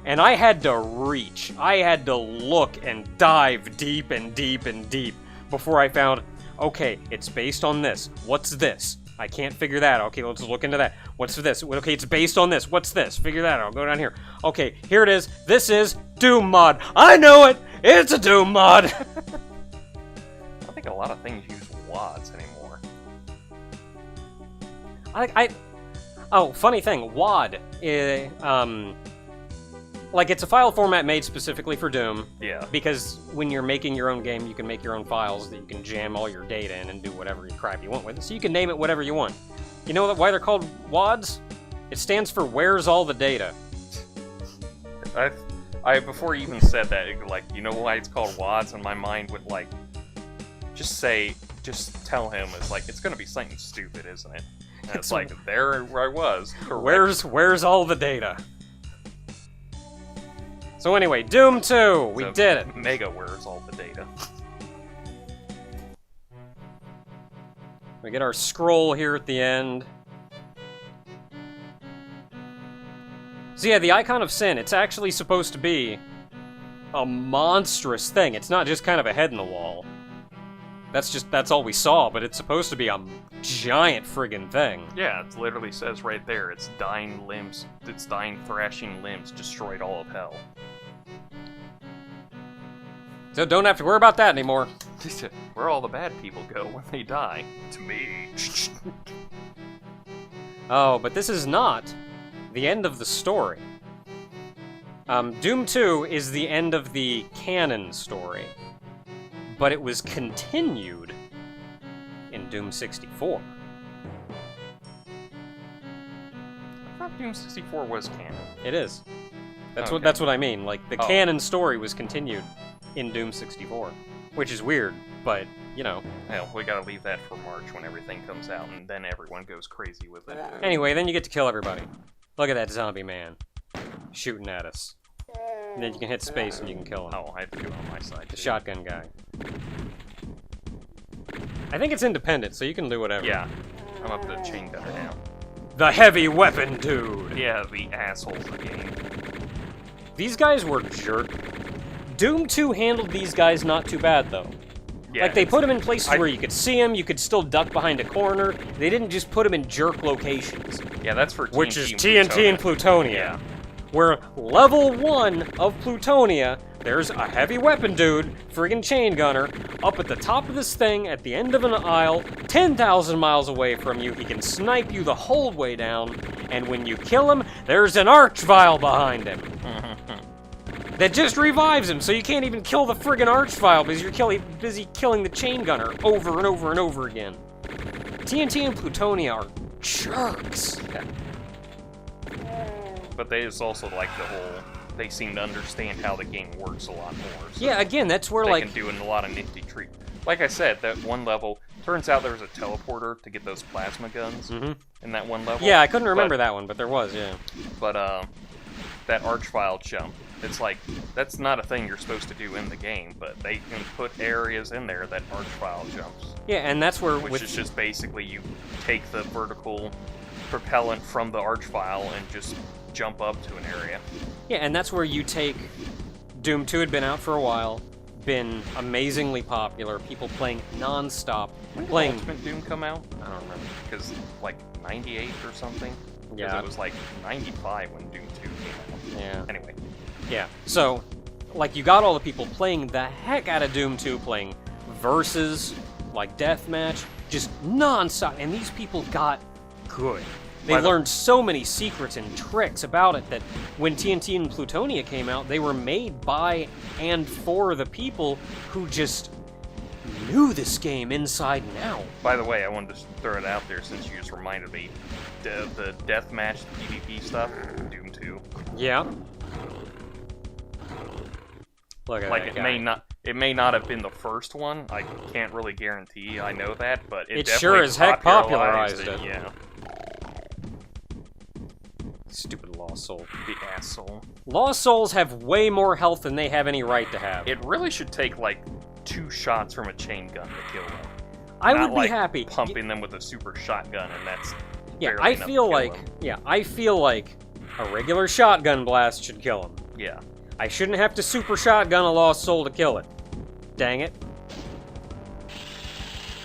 And I had to reach. I had to look and dive deep and deep and deep before I found, okay, it's based on this. What's this? I can't figure that. Okay, let's look into that. What's this? Okay, it's based on this. What's this? Figure that out. I'll go down here. Okay, here it is. This is Doom mod. I know it! It's a Doom mod! I don't think a lot of things use WADs anymore. Oh, funny thing. WAD, Like, it's a file format made specifically for Doom. Yeah. Because when you're making your own game, you can make your own files that you can jam all your data in and do whatever crap you want with it. So you can name it whatever you want. You know why they're called WADs? It stands for Where's All the Data. I before you even said that, like, you know why it's called WADs? In my mind would, like, just tell him, it's like, it's gonna be something stupid, isn't it? And it's like, there I was. Correct. Where's all the data? So anyway, Doom 2, we did it. Mega where's all the data. We get our scroll here at the end. So yeah, the Icon of Sin, it's actually supposed to be a monstrous thing. It's not just kind of a head in the wall. That's all we saw, but it's supposed to be a giant friggin' thing. Yeah, it literally says right there, its dying limbs, its dying thrashing limbs destroyed all of hell. So don't have to worry about that anymore. Where all the bad people go when they die. To me. Oh, but this is not the end of the story. Doom 2 is the end of the canon story, but it was continued in Doom 64. I thought Doom 64 was canon. It is. That's Okay. that's what I mean. Like, the canon story was continued in Doom 64, which is weird, but, you know. Hell, we gotta leave that for March when everything comes out, and then everyone goes crazy with it. Anyway, then you get to kill everybody. Look at that zombie man shooting at us. And then you can hit space and you can kill him. Oh, I have to do it on my side, The too. shotgun guy. I think it's independent, so you can do whatever. Yeah. I'm up to the chain gunner now. The heavy weapon dude! Yeah, the assholes of the game. These guys were jerk. Doom 2 handled these guys not too bad, though. Yeah, Like, they put them in places where you could see them, you could still duck behind a corner. They didn't just put them in jerk locations. Yeah, that's for TNT Which is and TNT and Plutonia. Yeah. Where level 1 of Plutonia, there's a heavy weapon dude, friggin' chain gunner, up at the top of this thing, at the end of an aisle, 10,000 miles away from you. He can snipe you the whole way down, and when you kill him, there's an archvile behind him. That just revives him, so you can't even kill the friggin' archvile because you're busy killing the chain gunner over and over and over again. TNT and Plutonia are jerks. But they just also like the whole, they seem to understand how the game works a lot more. So Yeah, again, that's where, they like... can do a lot of nifty tricks. Like I said, that one level, turns out there was a teleporter to get those plasma guns in that one level. Yeah, I couldn't remember that one, but there was, yeah. But, that archvile jump, it's like, that's not a thing you're supposed to do in the game, but they can put areas in there that archvile jumps. Yeah, and that's where... Which is just basically you take the vertical propellant from the archvile and just jump up to an area. Yeah, and that's where you take... Doom 2 had been out for a while, been amazingly popular, people playing non-stop. When did Playing... Ultimate Doom come out? I don't remember. Because, like, 98 or something? Yeah. Because it was, like, 95 when Doom 2 came out. Yeah. Anyway. Yeah, so, like, you got all the people playing the heck out of Doom 2, playing versus, like, deathmatch, just non-stop, and these people got good. They learned so many secrets and tricks about it that when TNT and Plutonia came out, they were made by and for the people who just knew this game inside and out. By the way, I wanted to throw it out there since you just reminded me. The deathmatch, PvP stuff, Doom 2. Yeah. Look at Like, that it guy. may not have been the first one. I can't really guarantee. I know that, but it definitely sure as heck popularized it. Yeah. Stupid Lost Soul. The asshole. Lost Souls have way more health than they have any right to have. It really should take like 2 shots from a chain gun to kill them. I Not would be like happy. pumping them with a super shotgun, and that's Yeah, barely I enough feel to kill like them. I feel like a regular shotgun blast should kill him. Yeah. I shouldn't have to super shotgun a Lost Soul to kill it. Dang it.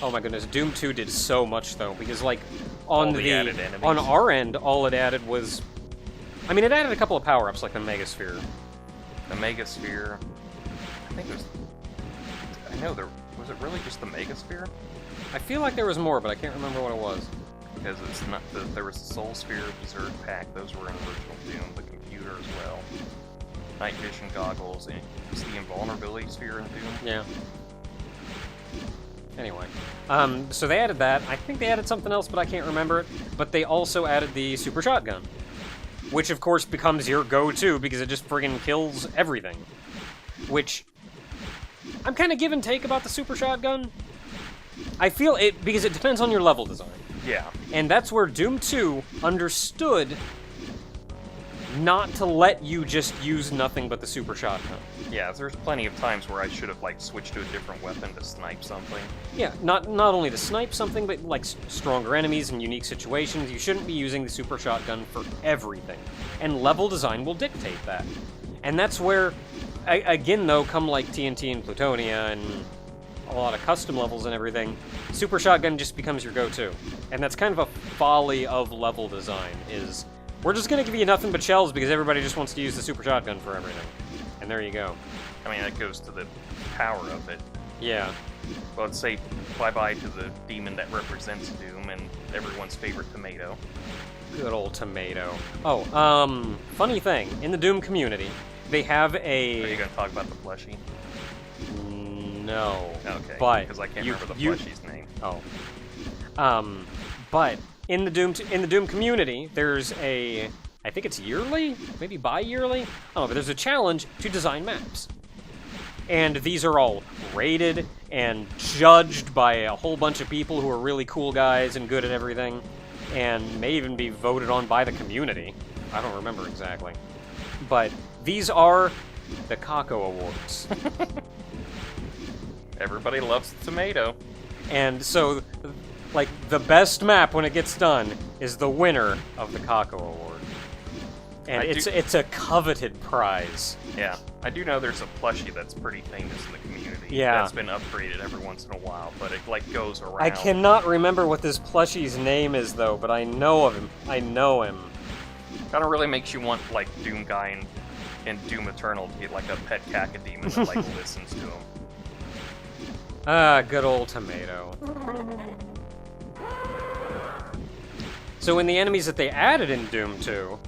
Oh my goodness, Doom 2 did so much though, because like on All the added enemies. on our end, all it added was, I mean, it added a couple of power-ups like the Megasphere. The Megasphere. I think it was. I know there was it really just the Megasphere? I feel like there was more, but I can't remember what it was. Because it's not. There was the Soul Sphere, Berserk Pack. Those were in original Doom. The computer as well. night vision goggles, and it's the invulnerability sphere in Doom. Yeah. Anyway, so they added that. I think they added something else, but I can't remember it. But they also added the super shotgun, which of course becomes your go-to because it just friggin' kills everything. Which, I'm kind of give and take about the super shotgun. I feel it, because it depends on your level design. Yeah. And that's where Doom 2 understood not to let you just use nothing but the super shotgun. Yeah, there's plenty of times where I should have, like, switched to a different weapon to snipe something. Yeah, not only to snipe something, but, like, stronger enemies in unique situations. You shouldn't be using the super shotgun for everything. And level design will dictate that. And that's where, again, though, come, like, TNT and Plutonia and a lot of custom levels and everything, super shotgun just becomes your go-to. And that's kind of a folly of level design, is we're just gonna give you nothing but shells because everybody just wants to use the super shotgun for everything. And there you go. I mean, that goes to the power of it. Yeah. Well, let's say bye-bye to the demon that represents Doom and everyone's favorite tomato. Good old tomato. Oh, funny thing, in the Doom community, they have a... Are you gonna talk about the plushie? No. Okay, but because I can't remember the plushie's name. Oh. But in the Doom community, there's a, I think it's yearly, maybe bi-yearly. I don't know, but there's a challenge to design maps, and these are all rated and judged by a whole bunch of people who are really cool guys and good at everything, and may even be voted on by the community. I don't remember exactly, but these are the Kako Awards. Everybody loves the tomato. And so, like, the best map when it gets done is the winner of the Kako Award. And it's a coveted prize. Yeah, I do know there's a plushie that's pretty famous in the community. Yeah. That's been upgraded every once in a while, but it, like, goes around. I cannot remember what this plushie's name is, though, but I know of him. I know him. Kind of really makes you want, like, Doom Guy and Doom Eternal to get, like, a pet cacodemon that, like, listens to him. Ah, good old tomato. So in the enemies that they added in Doom 2...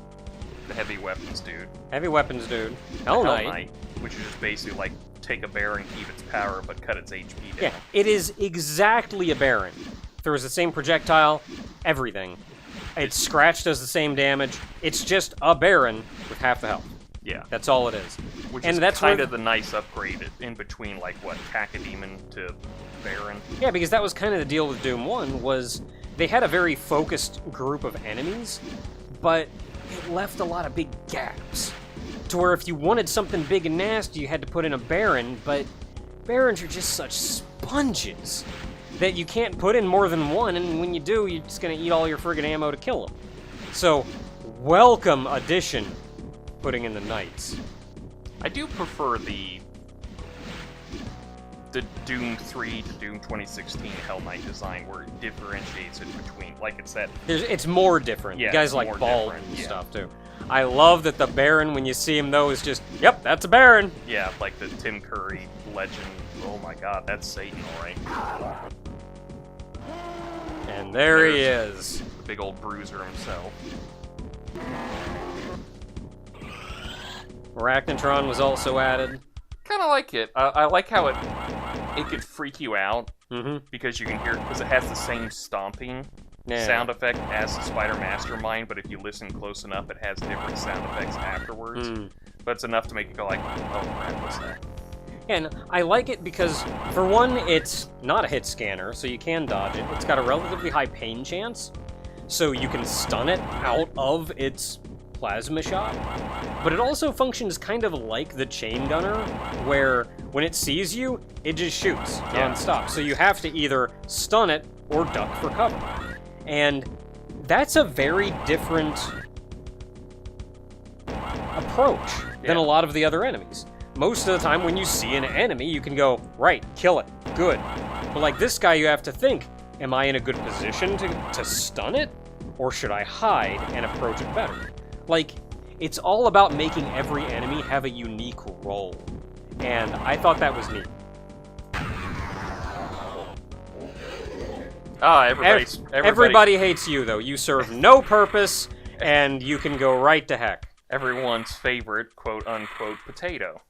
The heavy weapons dude. Heavy weapons dude. Hell Knight. Which is just basically, like, take a bear and keep its power, but cut its HP down. Yeah, it is exactly a Baron. Throws the same projectile, everything. Its scratch does the same damage. It's just a Baron with half the health. Yeah. That's all it is. Which and is that's kind of the nice upgrade in between, like, what, Cacodemon to Baron? Yeah, because that was kind of the deal with Doom 1, was they had a very focused group of enemies, but it left a lot of big gaps. To where if you wanted something big and nasty, you had to put in a Baron, but Barons are just such sponges that you can't put in more than one, and when you do, you're just gonna eat all your friggin' ammo to kill them. So, welcome addition, putting in the Knights. I do prefer the Doom 3 to Doom 2016 Hell Knight design, where it differentiates it between, like, it's that... It's more different. Yeah, You guys it's like more bald different, and yeah. stuff, too. I love that the Baron, when you see him, though, is just, yep, that's a Baron. Yeah, like the Tim Curry legend. Oh my god, that's Satan, alright. And there he is. The big old bruiser himself. Arachnotron was also added. Kind of like it. I like how it could freak you out, Mm-hmm. because you can hear, because it has the same stomping Yeah. sound effect as the Spider Mastermind, but if you listen close enough, it has different sound effects afterwards. Mm. But it's enough to make you go like, oh crap, what's that? And I like it because, for one, it's not a hit scanner, so you can dodge it. It's got a relatively high pain chance, so you can stun it out of its plasma shot. But it also functions kind of like the chain gunner, where when it sees you, it just shoots non-stop. So you have to either stun it or duck for cover. And that's a very different approach than a lot of the other enemies. Most of the time when you see an enemy, you can go, right, kill it, good. But like this guy, you have to think, am I in a good position to stun it? Or should I hide and approach it better? Like, it's all about making every enemy have a unique role. And I thought that was neat. Everybody Everybody hates you, though. You serve no purpose, and you can go right to heck. Everyone's favorite quote-unquote potato.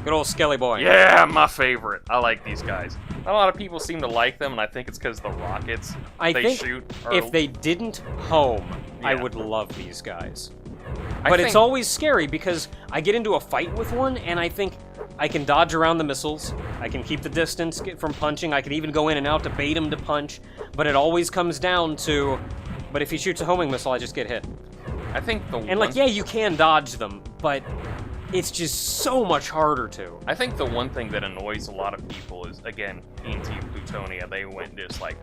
Good old Skelly boy. Yeah, my favorite. I like these guys. Not a lot of people seem to like them, and I think it's because the rockets I they think shoot are... if they didn't home, I Yeah. would love these guys. I But it's think- always scary because I get into a fight with one, and I think I can dodge around the missiles, I can keep the distance from punching, I can even go in and out to bait him to punch, but it always comes down to, but if he shoots a homing missile, I just get hit. I think the And like, yeah, you can dodge them, but it's just so much harder to. I think the one thing that annoys a lot of people is, again, TNT Plutonia, they went just like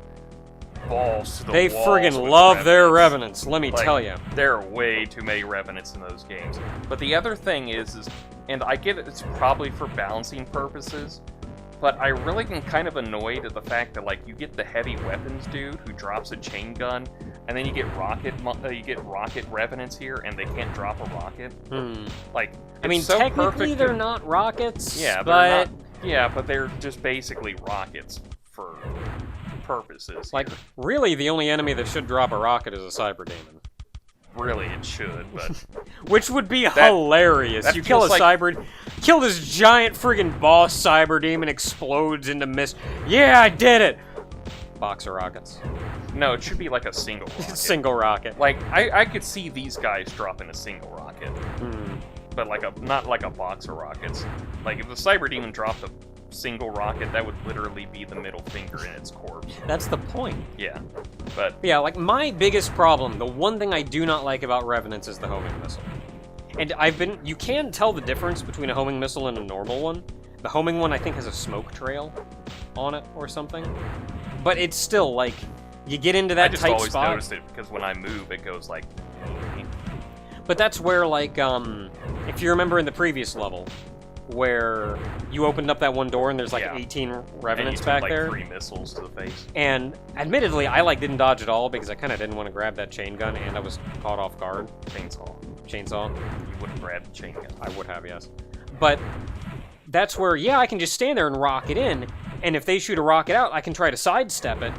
balls to the They walls friggin' with love their revenants, let me Like, tell you. There are way too many revenants in those games. But the other thing is, and I get it, it's probably for balancing purposes, but I really am kind of annoyed at the fact that, like, you get the heavy weapons dude who drops a chain gun, and then you get rocket revenants here, and they can't drop a rocket. Like, I mean, it's so technically perfect they're to- not rockets, Yeah, but they're not. Yeah, but they're just basically rockets for purposes. like, here. really the only enemy that should drop a rocket is a Cyberdemon. Really, it should, but Which would be hilarious. that You kill a feels like- kill this giant friggin' boss Cyberdemon, explodes into mist. Yeah, I did it! Box of rockets. no, it should be like a single rocket. Single rocket. Like, I could see these guys dropping a single rocket, but like not like a box of rockets. Like, if the Cyberdemon dropped a single rocket, that would literally be the middle finger in its corpse. That's the point. Yeah, but Yeah, like, my biggest problem, the one thing I do not like about Revenants is the homing missile. And you can tell the difference between a homing missile and a normal one. The homing one, I think, has a smoke trail on it or something. But it's still, like, you get into that I just tight always spot. noticed it because when I move, it goes like. But that's where, like, if you remember in the previous level, where you opened up that one door and there's like Yeah. 18 And Revenants you took, back like, there. 3 missiles to the face. And admittedly, I like didn't dodge at all because I kind of didn't want to grab that chain gun and I was caught off guard. Chainsaw. You would have grabbed the chain gun. I would have, yes. But that's where, yeah, I can just stand there and rock it in, and if they shoot a rocket out, I can try to sidestep it.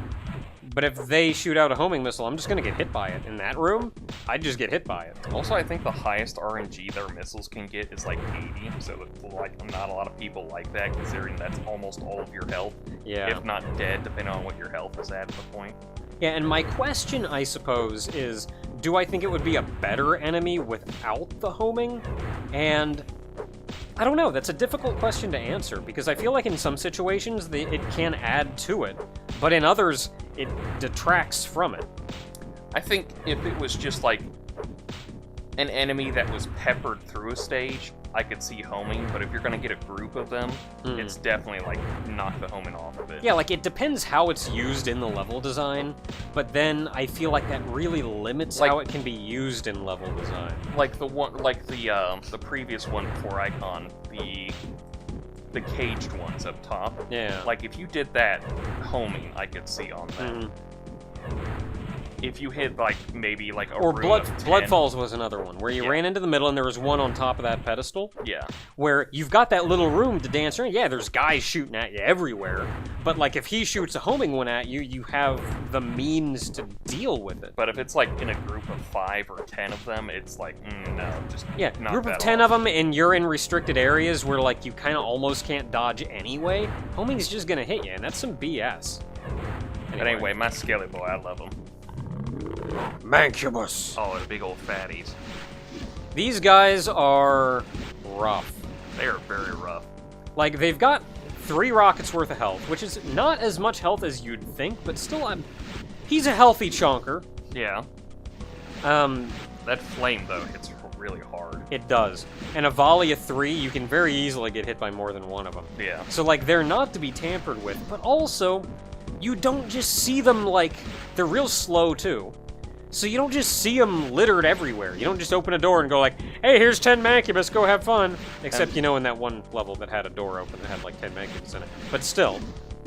But if they shoot out a homing missile, I'm just gonna get hit by it. In that room, I'd just get hit by it. Also, I think the highest RNG their missiles can get is like 80, so like not a lot of people like that, considering that's almost all of your health, Yeah. if not dead, depending on what your health is at the point. Yeah, and my question, I suppose, is, do I think it would be a better enemy without the homing? And I don't know, that's a difficult question to answer, because I feel like in some situations it can add to it, but in others, it detracts from it. I think if it was just like an enemy that was peppered through a stage, I could see homing, but if you're gonna get a group of them, it's definitely like knock the homing off of it. Yeah, like, it depends how it's used in the level design, but then I feel like that really limits Like- how it can be used in level design. Like the one, like the previous one before Icon, the caged ones up top. Yeah. Like if you did that homing, I could see on that. Mhm. If you hit like maybe like a Or room of 10, Bloodfalls was another one, where you Yeah. ran into the middle and there was one on top of that pedestal, Yeah. where you've got that little room to dance around. Yeah, there's guys shooting at you everywhere, but like if he shoots a homing one at you, you have the means to deal with it. But if it's like in a group of 5 or 10 of them, it's like no, just Yeah, knock group of that 10 off. of them, and you're in restricted areas where like you kind of almost can't dodge anyway. Homing's just gonna hit you, and that's some BS. But anyway, my Skelly boy, I love him. Mancubus. Oh, the big old fatties. These guys are rough. They are very rough. Like, they've got 3 rockets worth of health, which is not as much health as you'd think, but still, he's a healthy chonker. Yeah. That flame though hits really hard. It does. And a volley of 3, you can very easily get hit by more than one of them. Yeah. So, like, they're not to be tampered with, but also, you don't just see them, like, they're real slow, too. So you don't just see them littered everywhere. You don't just open a door and go like, hey, here's 10 Mancubus, go have fun. Except, you know, in that one level that had a door open that had, like, 10 Mancubus in it. But still.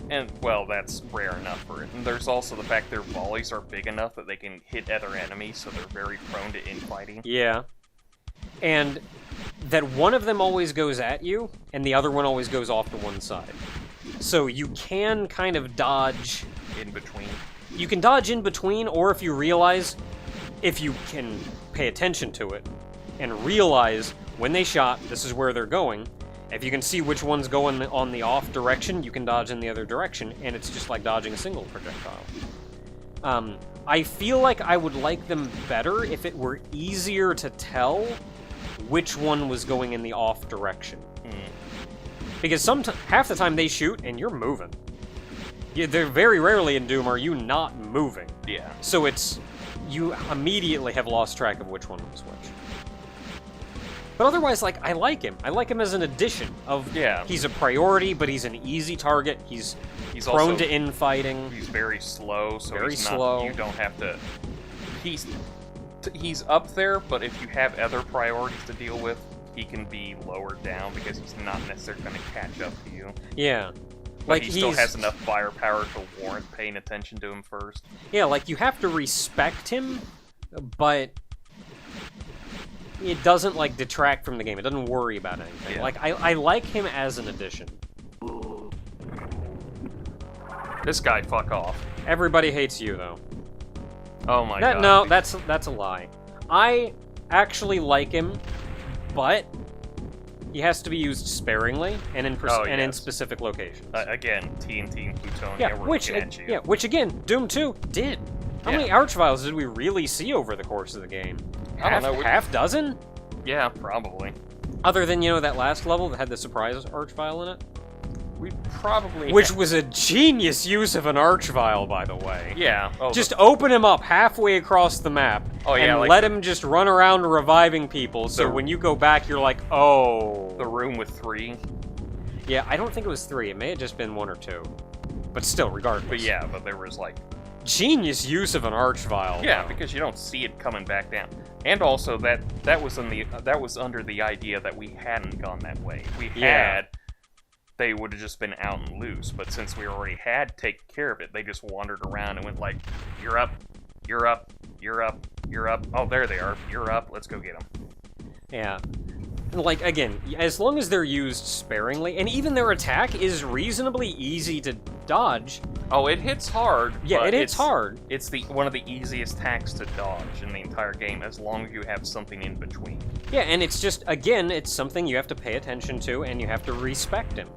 And, well, that's rare enough for it. And there's also the fact their volleys are big enough that they can hit other enemies, so they're very prone to infighting. Yeah. And that one of them always goes at you, and the other one always goes off to one side. So you can kind of dodge. In between. You can dodge in between, or if you realize if you can pay attention to it and realize when they shot, this is where they're going. If you can see which one's going on the off direction, you can dodge in the other direction, and it's just like dodging a single projectile. I feel like I would like them better if it were easier to tell which one was going in the off direction. Because half the time they shoot, and you're moving. They're very rarely in Doom are you not moving. Yeah. So you immediately have lost track of which one was which. But otherwise, like, I like him. I like him as an addition of... Yeah. He's a priority, but he's an easy target. He's prone to infighting. He's very slow, so very he's not, slow. You don't have to... He's up there, but if you have other priorities to deal with, he can be lowered down because he's not necessarily going to catch up to you. Yeah. But Like, he still has enough firepower to warrant paying attention to him first. Yeah, like, you have to respect him, but... it doesn't, like, detract from the game. It doesn't worry about anything. Yeah. Like, I like him as an addition. This guy, fuck off. Everybody hates you, though. Oh my god. No, that's a lie. I actually like him, but he has to be used sparingly and in specific locations. Again, TNT and Plutonia, Yeah, we're which looking at you. yeah, which again, Doom 2 did. How many archviles did we really see over the course of the game? I don't know. Half dozen? Yeah, probably. Other than, that last level that had the surprise archvile in it? We probably... Which was a genius use of an archvile, by the way. Yeah. Oh, Just open him up halfway across the map, and like let him just run around reviving people, so when you go back, you're like, oh... The room with 3. Yeah, I don't think it was 3. It may have just been 1 or 2. But still, regardless. But yeah, but there was, like... Genius use of an archvile. Yeah, though. because you don't see it coming back down. And also, that was under the idea that we hadn't gone that way. If we had... they would have just been out and loose. But since we already had taken care of it, they just wandered around and went like, you're up, you're up, you're up, you're up. Oh, there they are. You're up. Let's go get them. Yeah. Like, again, as long as they're used sparingly, and even their attack is reasonably easy to dodge. Oh, it hits hard. Yeah, it hits hard. It's one of the easiest attacks to dodge in the entire game, as long as you have something in between. Yeah, and it's just, again, it's something you have to pay attention to, and you have to respect him.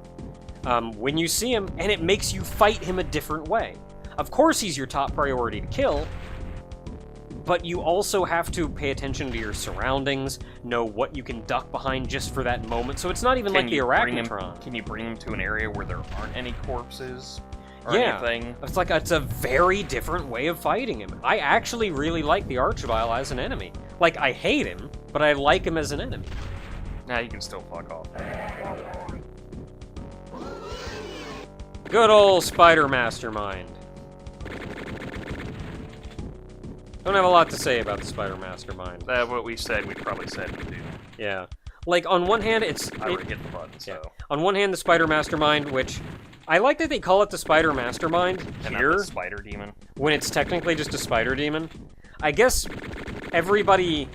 When you see him, and it makes you fight him a different way. Of course he's your top priority to kill, but you also have to pay attention to your surroundings, know what you can duck behind just for that moment, so it's not even like the Arachnotron. Can you bring him to an area where there aren't any corpses or anything? It's a very different way of fighting him. I actually really like the Archvile as an enemy. Like, I hate him, but I like him as an enemy. Nah, you can still fuck off. Good old Spider Mastermind. Don't have a lot to say about the Spider Mastermind. What we said, we probably said to do. Yeah. Like, on one hand, I already hit the button, so... Yeah. On one hand, the Spider Mastermind, which... I like that they call it the Spider Mastermind and here. Not the Spider Demon. When it's technically just a Spider Demon. I guess everybody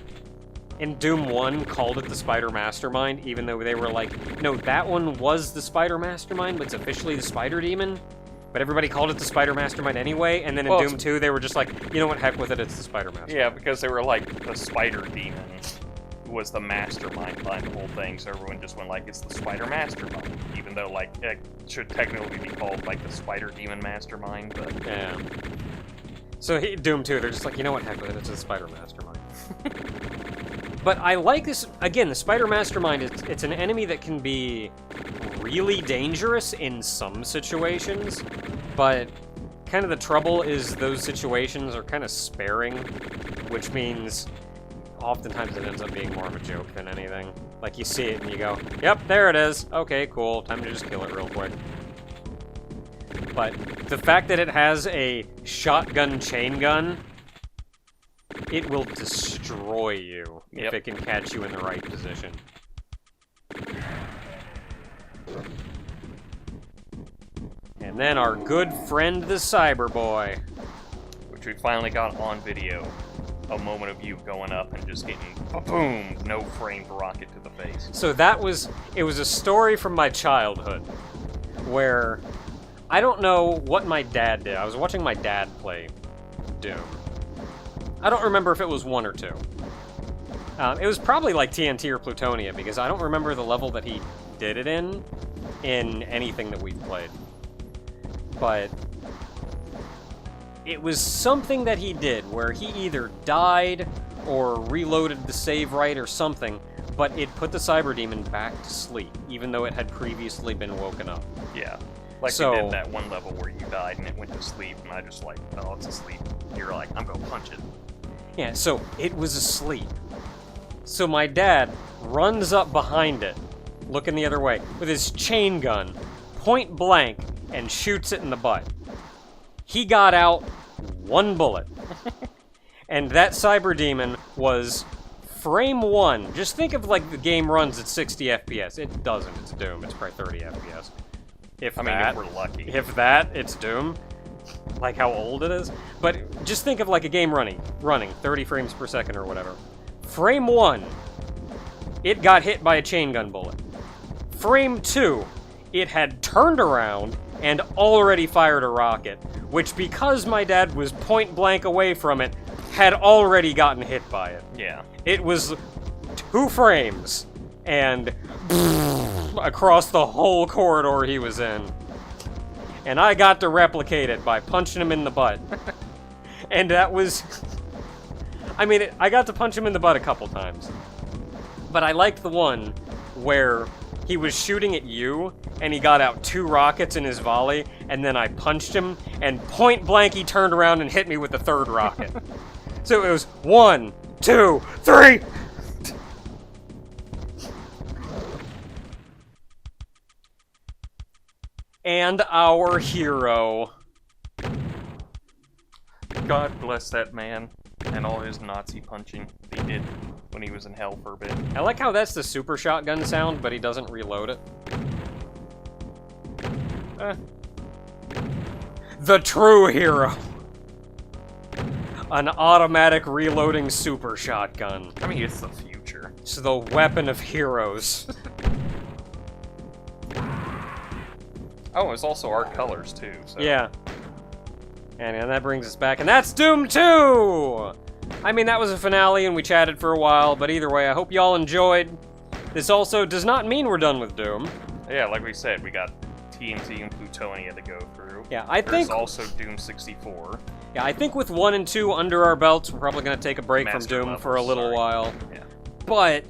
in Doom 1 called it the Spider Mastermind, even though they were like, no, that one was the Spider Mastermind, but it's officially the Spider Demon. But everybody called it the Spider Mastermind anyway, and then in Doom 2, they were just like, you know what, heck with it, it's the Spider Mastermind. Yeah, because they were like, the Spider Demon was the mastermind behind the whole thing, so everyone just went like, it's the Spider Mastermind, even though, like, it should technically be called, like, the Spider Demon Mastermind, but... Yeah. So Doom 2, they're just like, you know what, heck with it, it's the Spider Mastermind. But I like this, again, the Spider Mastermind, it's an enemy that can be really dangerous in some situations, but kind of the trouble is those situations are kind of sparing, which means oftentimes it ends up being more of a joke than anything. Like, you see it and you go, yep, there it is. Okay, cool, time to just kill it real quick. But the fact that it has a shotgun chain gun, it will destroy you if it can catch you in the right position. And then our good friend, the Cyberboy. Which we finally got on video. A moment of you going up and just getting, boom, no framed rocket to the face. So it was a story from my childhood, where I don't know what my dad did. I was watching my dad play Doom. I don't remember if it was 1 or 2. It was probably like TNT or Plutonia, because I don't remember the level that he did it in anything that we've played. But it was something that he did where he either died or reloaded the save right or something, but it put the Cyberdemon back to sleep, even though it had previously been woken up. Yeah. Like we did that one level where you died and it went to sleep, and I just like, oh, it's asleep. You're like, I'm gonna punch it. Yeah, so it was asleep. So my dad runs up behind it, looking the other way, with his chain gun, point blank, and shoots it in the butt. He got out 1 bullet. And that Cyberdemon was frame 1. Just think of like the game runs at 60 FPS. It doesn't, it's Doom. It's probably 30 FPS. If we're lucky. If that, it's Doom. Like how old it is. But just think of like a game running 30 frames per second or whatever. Frame 1, it got hit by a chain gun bullet. Frame 2, it had turned around and already fired a rocket, which, because my dad was point blank away from it, had already gotten hit by it. Yeah. It was 2 frames, and across the whole corridor he was in. And I got to replicate it by punching him in the butt. And that was... I mean, I got to punch him in the butt a couple times. But I liked the one where he was shooting at you, and he got out 2 rockets in his volley, and then I punched him, and point blank he turned around and hit me with the 3rd rocket. So it was 1, 2, 3! And our hero. God bless that man and all his Nazi punching he did when he was in hell for a bit. I like how that's the super shotgun sound, but he doesn't reload it. The true hero. An automatic reloading super shotgun. I mean, it's the future. It's the weapon of heroes. Oh, it's also our colors, too. So. Yeah. And that brings us back, and that's Doom 2! I mean, that was a finale, and we chatted for a while, but either way, I hope y'all enjoyed. This also does not mean we're done with Doom. Yeah, like we said, we got TNT and Plutonia to go through. Yeah, There's also Doom 64. Yeah, I think with 1 and 2 under our belts, we're probably gonna take a break Master from Doom levels, for a little while. Yeah. But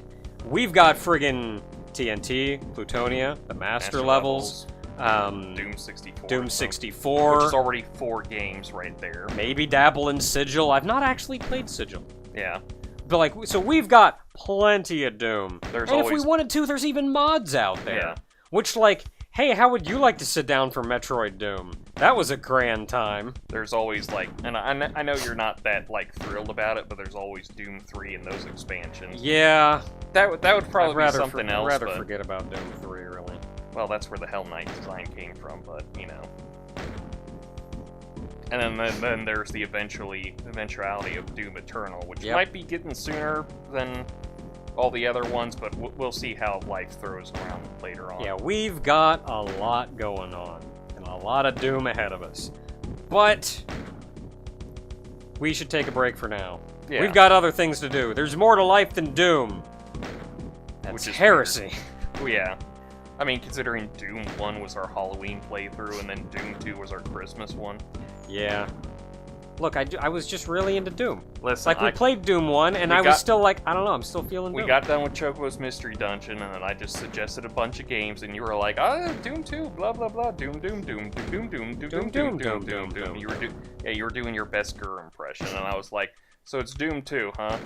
we've got friggin' TNT, Plutonia, the Master levels. Doom 64. Doom 64. Which is already 4 games right there. Maybe dabble in Sigil. I've not actually played Sigil. Yeah. But like, so we've got plenty of Doom. There's and always... if we wanted to, there's even mods out there. Yeah. Which, like, hey, how would you like to sit down for Metroid Doom? That was a grand time. There's always, like, and I know you're not that, like, thrilled about it, but there's always Doom 3 and those expansions. Yeah. That would probably be something else, I'd rather forget about Doom 3, really. Well, that's where the Hell Knight design came from, but, you know. And then there's the eventuality of Doom Eternal, which might be getting sooner than all the other ones, but we'll see how life throws around later on. Yeah, we've got a lot going on, and a lot of Doom ahead of us. But we should take a break for now. Yeah. We've got other things to do. There's more to life than Doom. Which is heresy. Well, yeah. I mean, considering Doom 1 was our Halloween playthrough, and then Doom 2 was our Christmas one. Yeah. Look, I was just really into Doom. Listen, like, we played Doom 1, and I was still like, I don't know, I'm still feeling Doom. We got done with Chocobo's Mystery Dungeon, and then I just suggested a bunch of games, and you were like, Doom 2, blah, blah, blah, Doom, Doom, Doom, Doom, Doom, Doom, Doom, Doom, Doom, Doom, Doom. You were doing your best Gurr impression, and I was like, so it's Doom 2, huh?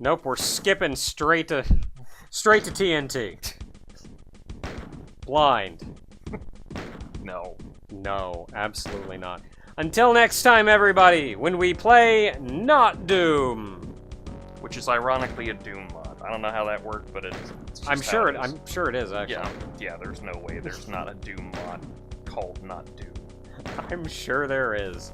Nope, we're skipping straight to TNT. Blind. No. No, absolutely not. Until next time, everybody, when we play not Doom. Which is ironically a Doom mod. I don't know how that worked, but it's just I'm sure it is, actually. Yeah, there's no way there's not a Doom mod called not Doom. I'm sure there is.